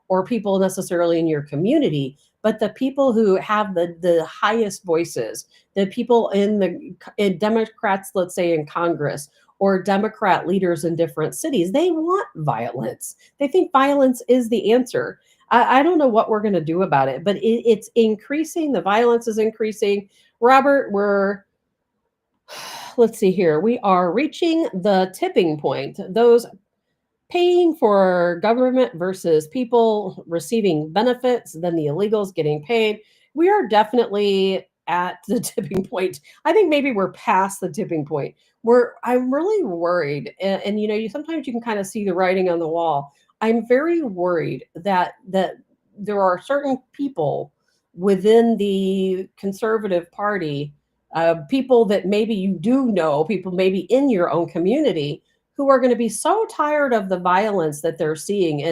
or people necessarily in your community, but the people who have the highest voices, the people in Democrats, let's say in Congress, or Democrat leaders in different cities, they want violence. They think violence is the answer. I don't know what we're going to do about it, but it's increasing. The violence is increasing. Robert, let's see here. We are reaching the tipping point. Those paying for government versus people receiving benefits, then the illegals getting paid. We are definitely at the tipping point. I think maybe we're past the tipping point. I'm really worried, and you sometimes you can kind of see the writing on the wall. I'm very worried that there are certain people within the conservative party, people that maybe you do know, people maybe in your own community, who are going to be so tired of the violence that they're seeing,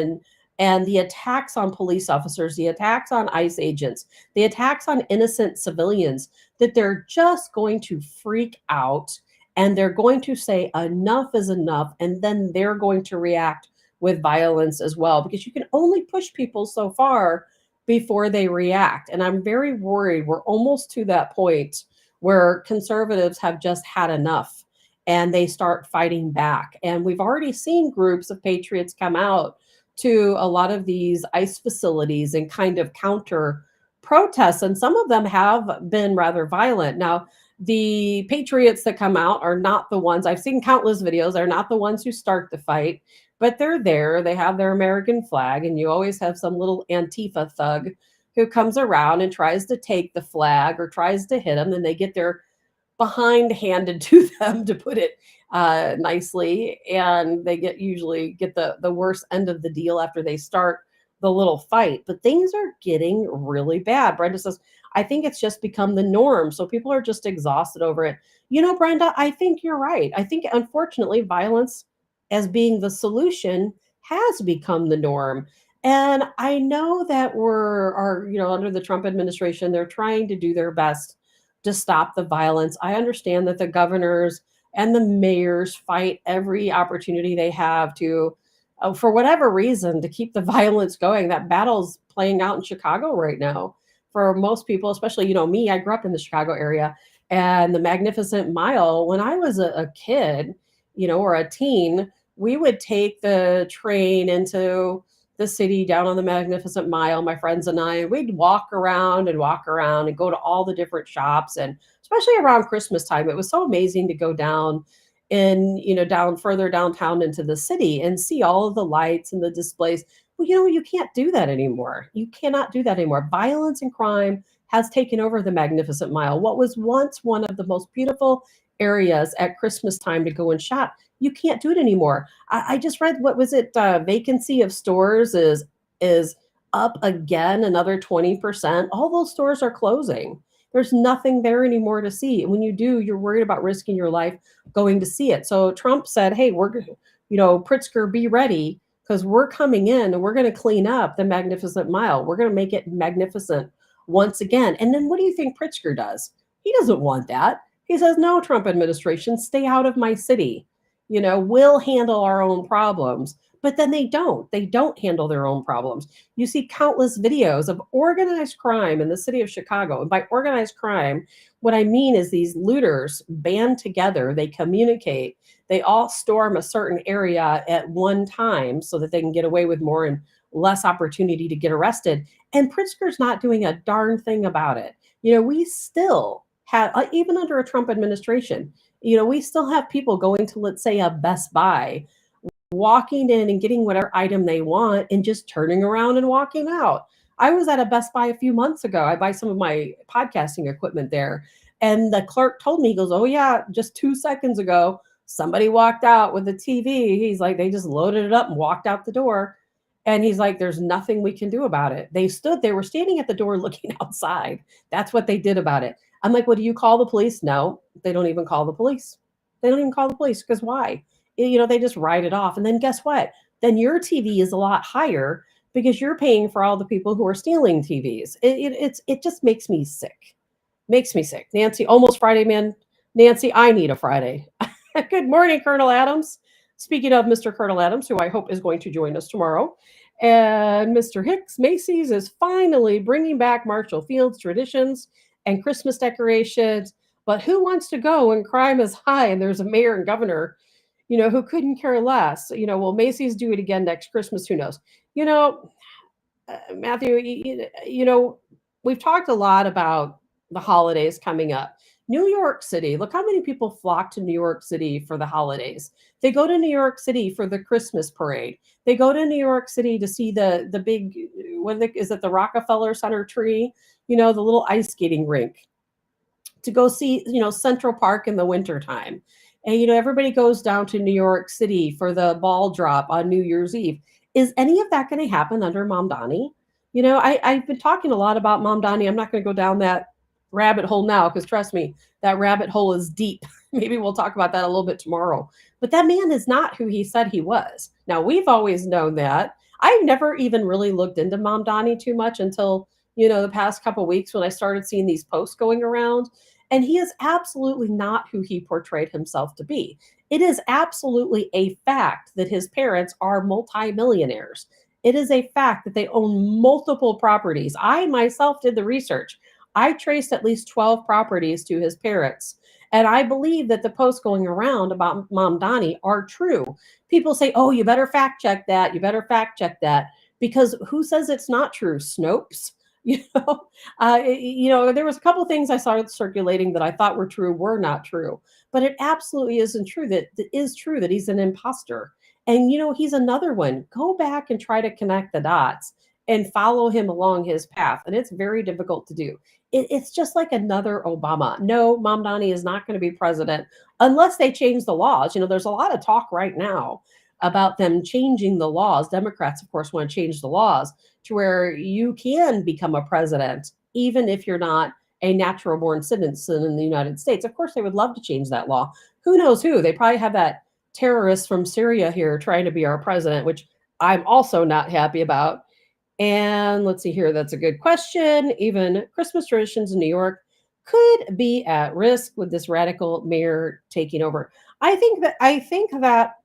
and the attacks on police officers, the attacks on ICE agents, the attacks on innocent civilians, that they're just going to freak out, and they're going to say enough is enough, and then they're going to react with violence as well, because you can only push people so far before they react. And I'm very worried we're almost to that point where conservatives have just had enough and they start fighting back. And we've already seen groups of patriots come out to a lot of these ICE facilities and kind of counter protests. And some of them have been rather violent. Now, the patriots that come out are not the ones, I've seen countless videos, they're not the ones who start the fight, but they're there. They have their American flag, and you always have some little Antifa thug who comes around and tries to take the flag or tries to hit them, and they get their behind handed to them, to put it nicely, and they usually get the worst end of the deal after they start the little fight. But things are getting really bad. Brenda says, I think it's just become the norm, so people are just exhausted over it. Brenda, I think you're right. I think, unfortunately, violence as being the solution has become the norm. And I know that under the Trump administration, they're trying to do their best to stop the violence. I understand that the governors and the mayors fight every opportunity they have to, for whatever reason, to keep the violence going. That battle's playing out in Chicago right now. For most people, especially, me, I grew up in the Chicago area, and the Magnificent Mile, when I was a kid, or a teen, we would take the train into the city down on the Magnificent Mile. My friends and I, we'd walk around and go to all the different shops. And especially around Christmas time, it was so amazing to go down down further downtown into the city and see all of the lights and the displays. Well, you can't do that anymore. You cannot do that anymore. Violence and crime has taken over the Magnificent Mile. What was once one of the most beautiful areas at Christmas time to go and shop, you can't do it anymore. I just read, what was it? Vacancy of stores is up again another 20%. All those stores are closing. There's nothing there anymore to see. And when you do, you're worried about risking your life going to see it. So Trump said, hey, Pritzker, be ready, because we're coming in and we're going to clean up the Magnificent Mile. We're going to make it magnificent once again. And then what do you think Pritzker does? He doesn't want that. He says, no, Trump administration, stay out of my city. We'll handle our own problems. But then they don't. They don't handle their own problems. You see countless videos of organized crime in the city of Chicago. And by organized crime, what I mean is these looters band together, they communicate, they all storm a certain area at one time so that they can get away with more and less opportunity to get arrested. And Pritzker's not doing a darn thing about it. We still have, even under a Trump administration, we still have people going to, let's say, a Best Buy, walking in and getting whatever item they want and just turning around and walking out. I was at a Best Buy a few months ago. I buy some of my podcasting equipment there. And the clerk told me, he goes, oh, yeah, just 2 seconds ago, somebody walked out with a TV. He's like, they just loaded it up and walked out the door. And he's like, there's nothing we can do about it. They were standing at the door looking outside. That's what they did about it. I'm like, well, do you call the police? No, they don't even call the police. They don't even call the police, because why? They just write it off. And then guess what? Then your TV is a lot higher because you're paying for all the people who are stealing TVs. It just makes me sick. Makes me sick. Nancy, almost Friday, man. Nancy, I need a Friday. Good morning, Colonel Adams. Speaking of Mr. Colonel Adams, who I hope is going to join us tomorrow, and Mr. Hicks, Macy's is finally bringing back Marshall Field's traditions and Christmas decorations. But who wants to go when crime is high and there's a mayor and governor, who couldn't care less? Will Macy's do it again next Christmas? Who knows? You know, Matthew, we've talked a lot about the holidays coming up. New York City, look how many people flock to New York City for the holidays. They go to New York City for the Christmas parade. They go to New York City to see the big, is it the Rockefeller Center tree? The little ice skating rink, to go see, Central Park in the wintertime. And, everybody goes down to New York City for the ball drop on New Year's Eve. Is any of that going to happen under Mom Donnie? I've been talking a lot about Mom Donnie. I'm not going to go down that rabbit hole now because trust me, that rabbit hole is deep. Maybe we'll talk about that a little bit tomorrow. But that man is not who he said he was. Now, we've always known that. I've never even really looked into Mom Donnie too much until, the past couple weeks when I started seeing these posts going around. And he is absolutely not who he portrayed himself to be. It is absolutely a fact that his parents are multimillionaires. It is a fact that they own multiple properties. I myself did the research. I traced at least 12 properties to his parents. And I believe that the posts going around about Mom Donnie are true. People say, oh, you better fact check that. You better fact check that. Because who says it's not true? Snopes? You know, there was a couple things I saw circulating that I thought were not true, but it absolutely isn't true. That is true that he's an imposter, and he's another one. Go back and try to connect the dots and follow him along his path, and it's very difficult to do. It's just like another Obama. No, Mom Donnie is not going to be president unless they change the laws. There's a lot of talk right now about them changing the laws. Democrats, of course, want to change the laws to where you can become a president, even if you're not a natural born citizen in the United States. Of course, they would love to change that law. Who knows who? They probably have that terrorist from Syria here trying to be our president, which I'm also not happy about. And let's see here. That's a good question. Even Christmas traditions in New York could be at risk with this radical mayor taking over. I think that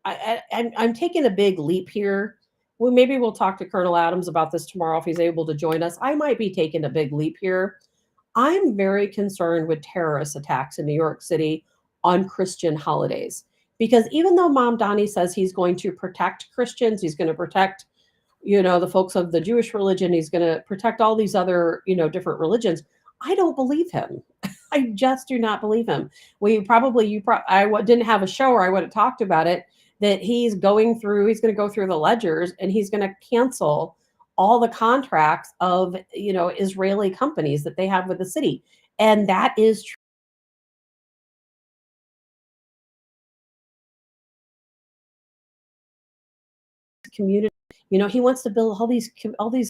I'm taking a big leap here. Well, maybe we'll talk to Colonel Adams about this tomorrow if he's able to join us. I might be taking a big leap here. I'm very concerned with terrorist attacks in New York City on Christian holidays. Because even though Mom Donnie says he's going to protect Christians, he's going to protect, the folks of the Jewish religion, he's going to protect all these other, different religions, I don't believe him. I just do not believe him. I didn't have a show or I would have talked about it, that he's going to go through the ledgers and he's going to cancel all the contracts of, Israeli companies that they have with the city. And that is true. Community, he wants to build all these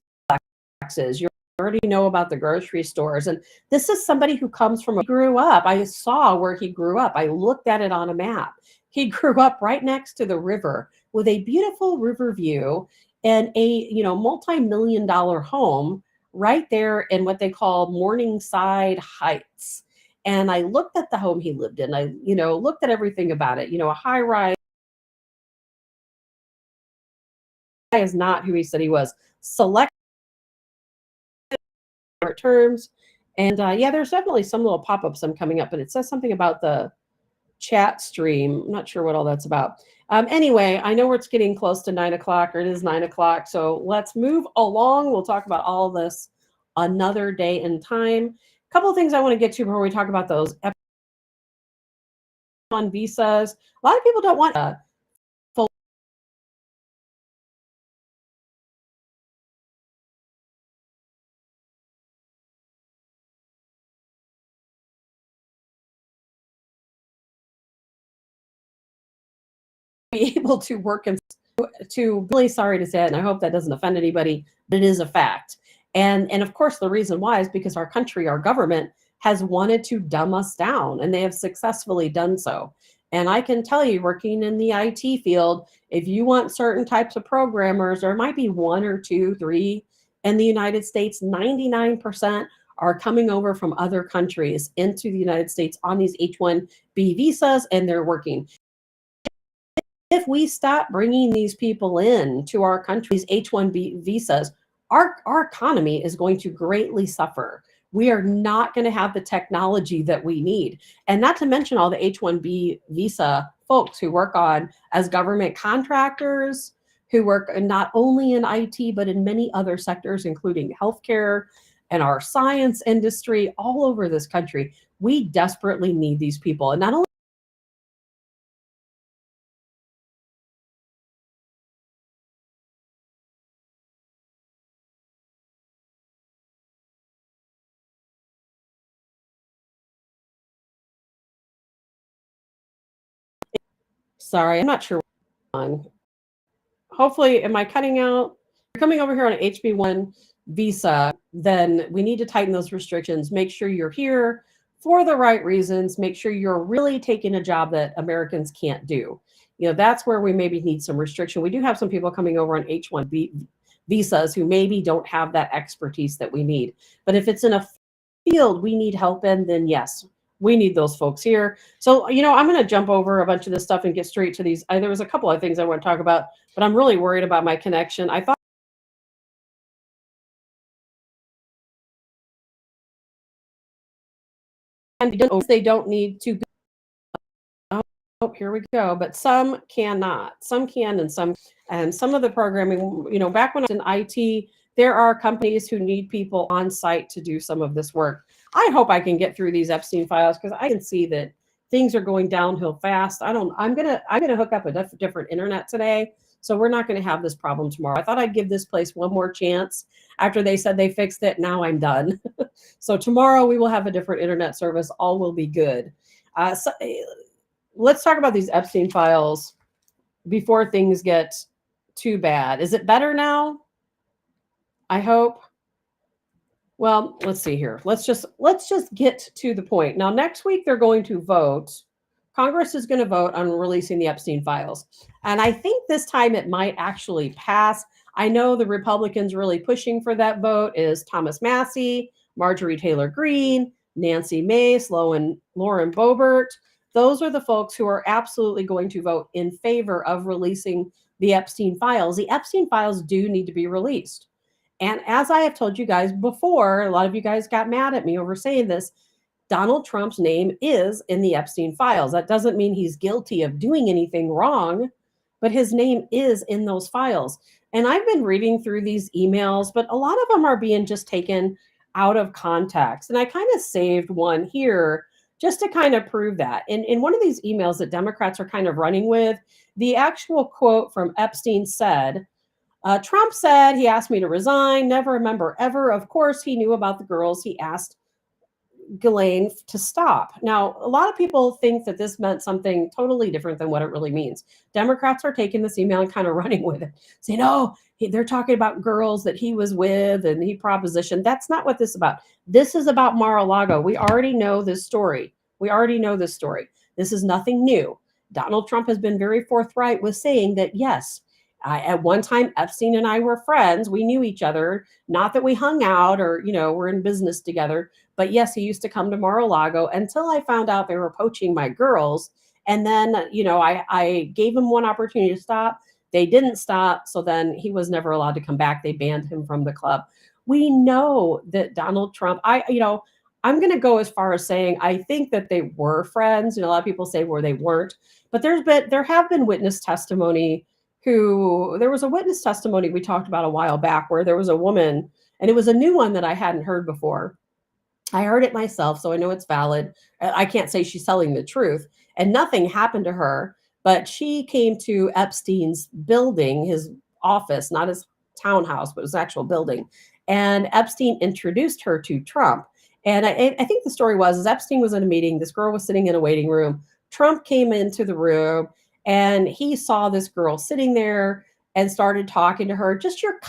taxes. You already know about the grocery stores. And this is somebody who comes from grew up. I saw where he grew up. I looked at it on a map. He grew up right next to the river with a beautiful river view and a, multi-million-dollar home right there in what they call Morningside Heights. And I looked at the home he lived in. I, looked at everything about it, a high rise. Is not who he said he was. Select terms. And there's definitely some little pop-ups I'm coming up, but it says something about the chat stream. I'm not sure what all that's about. Anyway, I know it's getting close to 9 o'clock, or it is 9 o'clock. So let's move along. We'll talk about all of this another day and time. A couple of things I want to get to before we talk about those on visas. A lot of people don't want be able to work and to really sorry to say it, and I hope that doesn't offend anybody, but it is a fact. And of course, the reason why is because our country, our government has wanted to dumb us down, and they have successfully done so. And I can tell you, working in the IT field, if you want certain types of programmers, there might be one or two, three in the United States. 99% are coming over from other countries into the United States on these H-1B visas, and they're working. If we stop bringing these people in to our country's H-1B visas, our economy is going to greatly suffer. We are not going to have the technology that we need. And not to mention all the H-1B visa folks who work on as government contractors, who work not only in IT, but in many other sectors, including healthcare and our science industry all over this country. We desperately need these people. And not only sorry, I'm not sure on. Hopefully, am I cutting out? You're coming over here on an HB1 visa, then we need to tighten those restrictions. Make sure you're here for the right reasons. Make sure you're really taking a job that Americans can't do. That's where we maybe need some restriction. We do have some people coming over on H1B visas who maybe don't have that expertise that we need. But if it's in a field we need help in, then yes, we need those folks here. So, I'm going to jump over a bunch of this stuff and get straight to these. There was a couple of things I want to talk about, but I'm really worried about my connection. I thought they don't need to be. Oh, here we go. But some cannot. Some can, and some of the programming. Back when I was in IT, there are companies who need people on site to do some of this work. I hope I can get through these Epstein files because I can see that things are going downhill fast. I'm gonna hook up a different internet today, so we're not gonna have this problem tomorrow. I thought I'd give this place one more chance after they said they fixed it. Now I'm done. So tomorrow we will have a different internet service. All will be good. So, let's talk about these Epstein files before things get too bad. Is it better now? I hope. Well, let's see here. Let's just get to the point. Now, next week they're going to vote. Congress is going to vote on releasing the Epstein files. And I think this time it might actually pass. I know the Republicans really pushing for that vote is Thomas Massie, Marjorie Taylor Greene, Nancy Mace, Lauren Boebert. Those are the folks who are absolutely going to vote in favor of releasing the Epstein files. The Epstein files do need to be released. And as I have told you guys before, a lot of you guys got mad at me over saying this. Donald Trump's name is in the Epstein files. That doesn't mean he's guilty of doing anything wrong, but his name is in those files. And I've been reading through these emails, but a lot of them are being just taken out of context. And I kind of saved one here just to kind of prove that. In one of these emails that Democrats are kind of running with, the actual quote from Epstein said, Trump said he asked me to resign, never remember ever. Of course, he knew about the girls. He asked Ghislaine to stop. Now, a lot of people think that this meant something totally different than what it really means. Democrats are taking this email and kind of running with it, saying, oh, they're talking about girls that he was with and he propositioned. That's not what this is about. This is about Mar-a-Lago. We already know this story. This is nothing new. Donald Trump has been very forthright with saying that, yes, at one time, Epstein and I were friends. We knew each other. Not that we hung out or, were in business together. But yes, he used to come to Mar-a-Lago until I found out they were poaching my girls. And then, I gave him one opportunity to stop. They didn't stop. So then he was never allowed to come back. They banned him from the club. We know that Donald Trump, I'm going to go as far as saying I think that they were friends. A lot of people say where they weren't. But there have been witness testimony there was a witness testimony we talked about a while back where there was a woman, and it was a new one that I hadn't heard before. I heard it myself, so I know it's valid. I can't say she's telling the truth. And nothing happened to her, but she came to Epstein's building, his office, not his townhouse, but his actual building. And Epstein introduced her to Trump. And I think the story was Epstein was in a meeting. This girl was sitting in a waiting room. Trump came into the room and he saw this girl sitting there and started talking to her, just your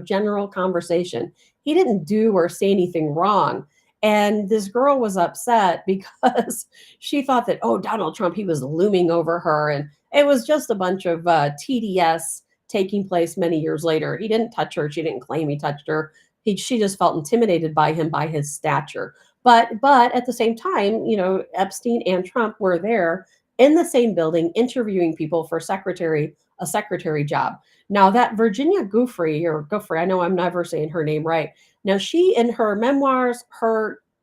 general conversation. He didn't do or say anything wrong. And this girl was upset because she thought that, oh, Donald Trump, he was looming over her. And it was just a bunch of TDS taking place many years later. He didn't touch her. She didn't claim he touched her. She just felt intimidated by him, by his stature. But at the same time, Epstein and Trump were there in the same building interviewing people for a secretary job. Now that Virginia Giuffre, I know I'm never saying her name right. Now she, in her memoirs,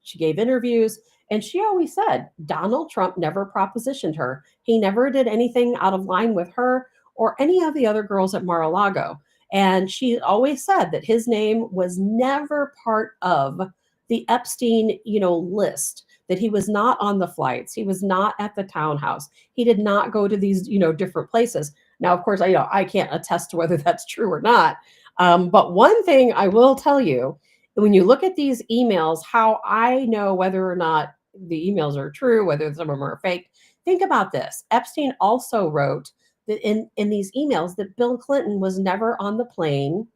she gave interviews, and she always said Donald Trump never propositioned her. He never did anything out of line with her or any of the other girls at Mar-a-Lago. And she always said that his name was never part of the Epstein, list, that he was not on the flights. He was not at the townhouse. He did not go to these, different places. Now, of course, I can't attest to whether that's true or not. But one thing I will tell you, when you look at these emails, how I know whether or not the emails are true, whether some of them are fake, think about this. Epstein also wrote that in these emails that Bill Clinton was never on the plane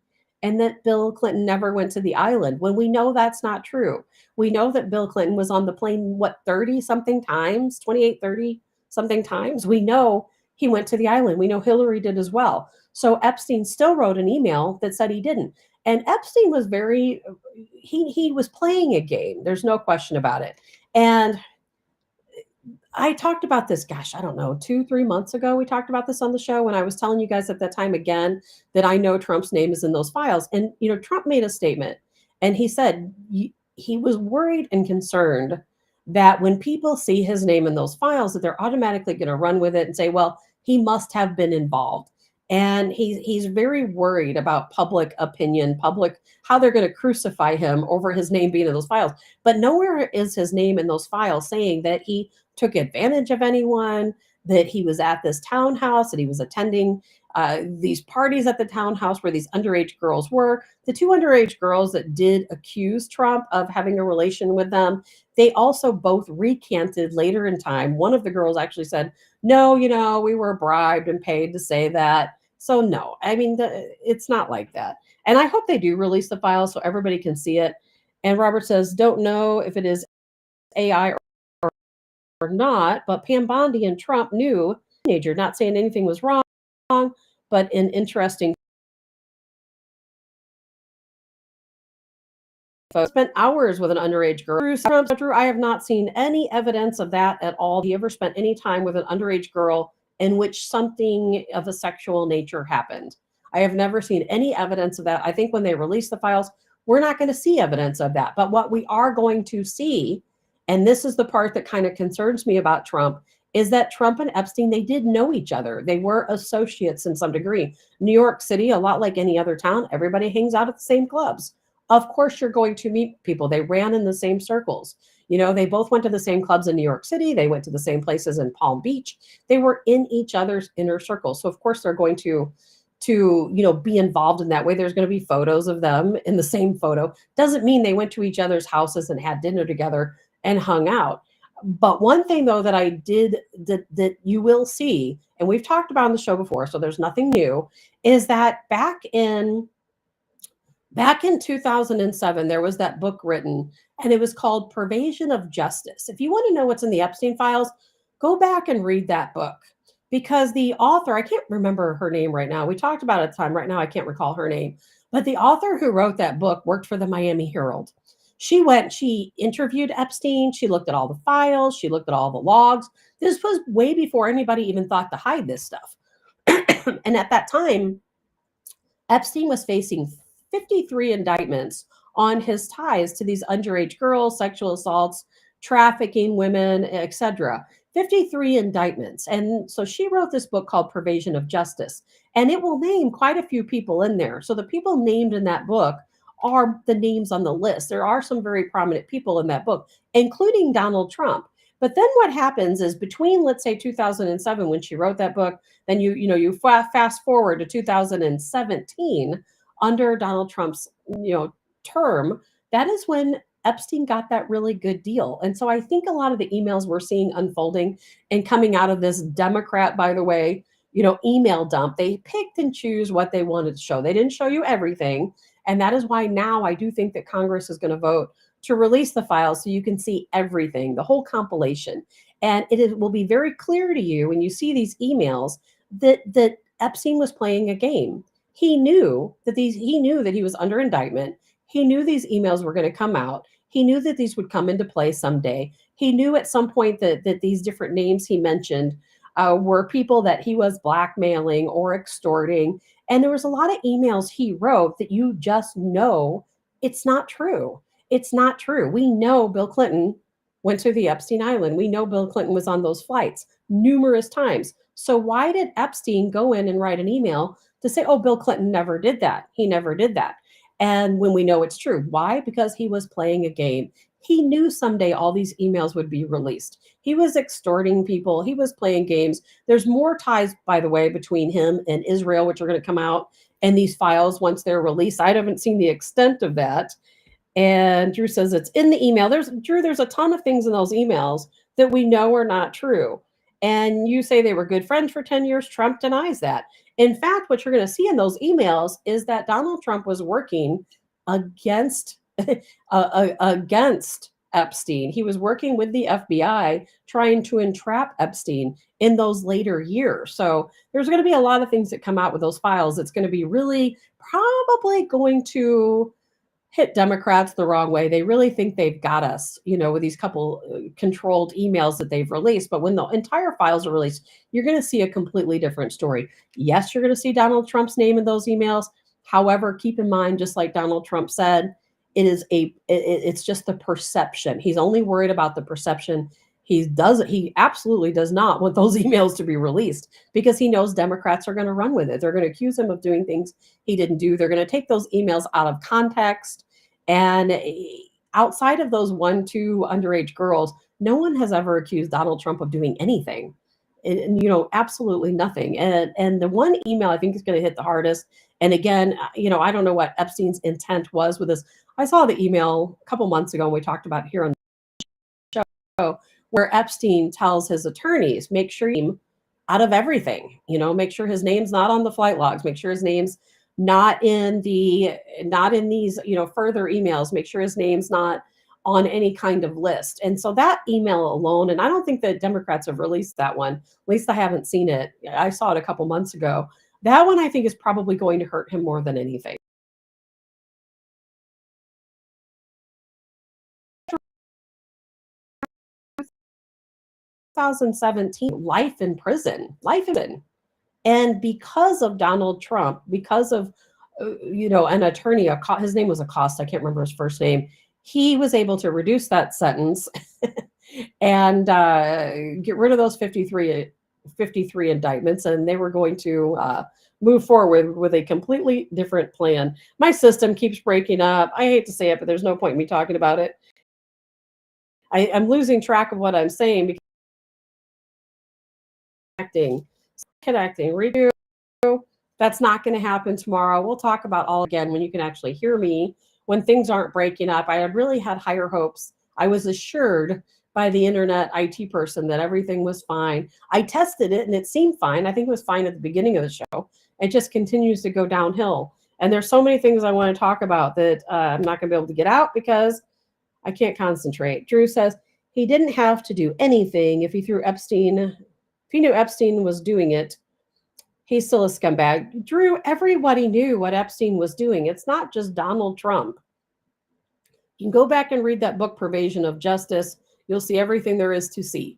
and that Bill Clinton never went to the island, when we know that's not true. We know that Bill Clinton was on the plane, 30 something times, 28, 30 something times. We know he went to the island. We know Hillary did as well. So Epstein still wrote an email that said he didn't. And Epstein was he was playing a game. There's no question about it. And I talked about this, gosh, I don't know, 2, 3 months ago. We talked about this on the show when I was telling you guys at that time again that I know Trump's name is in those files. And, Trump made a statement and he said he was worried and concerned that when people see his name in those files, that they're automatically going to run with it and say, well, he must have been involved. And he's very worried about public opinion, how they're going to crucify him over his name being in those files. But nowhere is his name in those files saying that he took advantage of anyone, that he was at this townhouse, that he was attending these parties at the townhouse where these underage girls were. The two underage girls that did accuse Trump of having a relation with them, they also both recanted later in time. One of the girls actually said, no, we were bribed and paid to say that. So no, I mean, it's not like that. And I hope they do release the file so everybody can see it. And Robert says, don't know if it is AI or not, but Pam Bondi and Trump knew teenager, not saying anything was wrong, but an interesting spent hours with an underage girl. Drew, I have not seen any evidence of that at all. Have you ever spent any time with an underage girl in which something of a sexual nature happened? I have never seen any evidence of that. I think when they release the files, we're not going to see evidence of that. But what we are going to see, and this is the part that kind of concerns me about Trump, is that Trump and Epstein, they did know each other. They were associates in some degree. New York City, a lot like any other town, everybody hangs out at the same clubs. Of course, you're going to meet people. They ran in the same circles. They both went to the same clubs in New York City. They went to the same places in Palm Beach. They were in each other's inner circles. So of course they're going to be involved in that way. There's going to be photos of them in the same photo. Doesn't mean they went to each other's houses and had dinner together and hung out. But one thing though that I did that you will see, and we've talked about on the show before, so there's nothing new, is that back in 2007, there was that book written, and it was called Pervasion of Justice. If you want to know what's in the Epstein files, go back and read that book, because the author, I can't remember her name right now. We talked about it at the time. Right now, I can't recall her name. But the author who wrote that book worked for the Miami Herald. She interviewed Epstein. She looked at all the files. She looked at all the logs. This was way before anybody even thought to hide this stuff. And at that time, Epstein was facing 53 indictments on his ties to these underage girls, sexual assaults, trafficking women, etc. 53 indictments. And so she wrote this book called Pervasion of Justice, and it will name quite a few people in there. So the people named in that book are the names on the list. There are some very prominent people in that book, including Donald Trump. But then what happens is between, let's say, 2007, when she wrote that book, then you fast forward to 2017 under Donald Trump's term. That is when Epstein got that really good deal. And so I think a lot of the emails we're seeing unfolding and coming out of this Democrat, by the way, email dump, they picked and choose what they wanted to show. They didn't show you everything. And that is why now I do think that Congress is going to vote to release the files so you can see everything, the whole compilation. And will be very clear to you when you see these emails that Epstein was playing a game. He knew that he was under indictment. He knew these emails were going to come out. He knew that these would come into play someday. He knew at some point that these different names he mentioned were people that he was blackmailing or extorting. And there was a lot of emails he wrote that you just know it's not true. It's not true. We know Bill Clinton went to the Epstein Island. We know Bill Clinton was on those flights numerous times. So why did Epstein go in and write an email to say, oh, Bill Clinton never did that? He never did that. And when we know it's true, why? Because he was playing a game. He knew someday all these emails would be released. He was extorting people. He was playing games. There's more ties, by the way, between him and Israel, which are going to come out and these files once they're released. I haven't seen the extent of that. And Drew says it's in the email. There's a ton of things in those emails that we know are not true. And you say they were good friends for 10 years. Trump denies that. In fact, what you're going to see in those emails is that Donald Trump was working against against Epstein. He was working with the FBI trying to entrap Epstein in those later years. So there's going to be a lot of things that come out with those files. It's going to be really probably going to hit Democrats the wrong way. They really think they've got us, with these couple controlled emails that they've released. But when the entire files are released, you're going to see a completely different story. Yes, you're going to see Donald Trump's name in those emails. However, keep in mind, just like Donald Trump said, it's just the perception. He's only worried about the perception. He absolutely does not want those emails to be released because he knows Democrats are going to run with it. They're going to accuse him of doing things he didn't do. They're going to take those emails out of context. And outside of those 1-2 underage girls, no one has ever accused Donald Trump of doing anything. And absolutely nothing. And the one email I think is going to hit the hardest. And again, I don't know what Epstein's intent was with this. I saw the email a couple months ago, and we talked about it here on the show, where Epstein tells his attorneys, make sure you out of everything, make sure his name's not on the flight logs, make sure his name's not in these, further emails, make sure his name's not on any kind of list. And so that email alone, and I don't think that Democrats have released that one, at least I haven't seen it. I saw it a couple months ago. That one I think is probably going to hurt him more than anything. 2017, life in prison. And because of Donald Trump, because of an attorney, his name was Acosta, I can't remember his first name, he was able to reduce that sentence and get rid of those 53 indictments, and they were going to move forward with a completely different plan. My system keeps breaking up. I hate to say it, but there's no point in me talking about it. I'm losing track of what I'm saying because connecting, redo. That's not going to happen tomorrow. We'll talk about all again when you can actually hear me, when things aren't breaking up. I had really had higher hopes. I was assured by the internet IT person that everything was fine. I tested it and it seemed fine. I think it was fine at the beginning of the show. It just continues to go downhill. And there's so many things I want to talk about that I'm not going to be able to get out because I can't concentrate. Drew says he didn't have to do anything if he knew Epstein was doing it. He's still a scumbag. Drew, everybody knew what Epstein was doing. It's not just Donald Trump. You can go back and read that book, Pervasion of Justice. You'll see everything there is to see.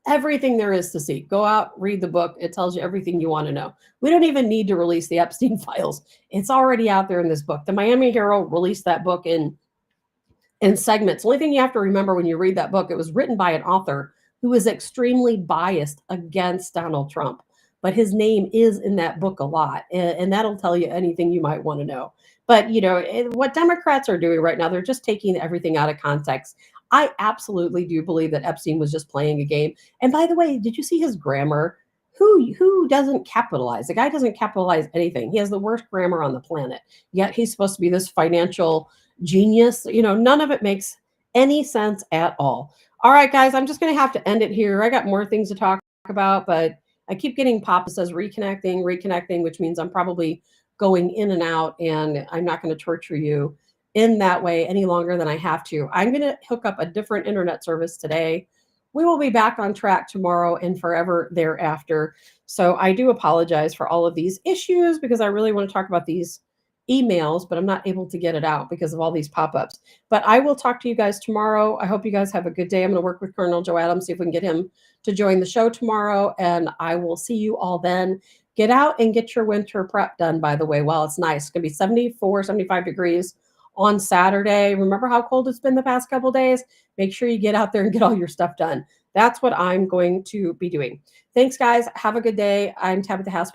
Everything there is to see. Go out, read the book. It tells you everything you want to know. We don't even need to release the Epstein files. It's already out there in this book. The Miami Herald released that book in segments. The only thing you have to remember when you read that book, it was written by an author who is extremely biased against Donald Trump. But his name is in that book a lot, and that'll tell you anything you might want to know. But, what Democrats are doing right now, they're just taking everything out of context. I absolutely do believe that Epstein was just playing a game. And by the way, did you see his grammar? Who doesn't capitalize? The guy doesn't capitalize anything. He has the worst grammar on the planet. Yet he's supposed to be this financial genius. None of it makes any sense at all. All right, guys, I'm just going to have to end it here. I got more things to talk about, but I keep getting pop that says reconnecting, which means I'm probably going in and out, and I'm not going to torture you in that way any longer than I have to. I'm going to hook up a different internet service today. We will be back on track tomorrow and forever thereafter. So I do apologize for all of these issues because I really want to talk about these emails, but I'm not able to get it out because of all these pop ups. But I will talk to you guys tomorrow. I hope you guys have a good day. I'm going to work with Colonel Joe Adams, see if we can get him to join the show tomorrow. And I will see you all then. Get out and get your winter prep done, by the way, while it's nice. It's going to be 74, 75 degrees on Saturday. Remember how cold it's been the past couple days? Make sure you get out there and get all your stuff done. That's what I'm going to be doing. Thanks, guys. Have a good day. I'm Tabitha Hassell with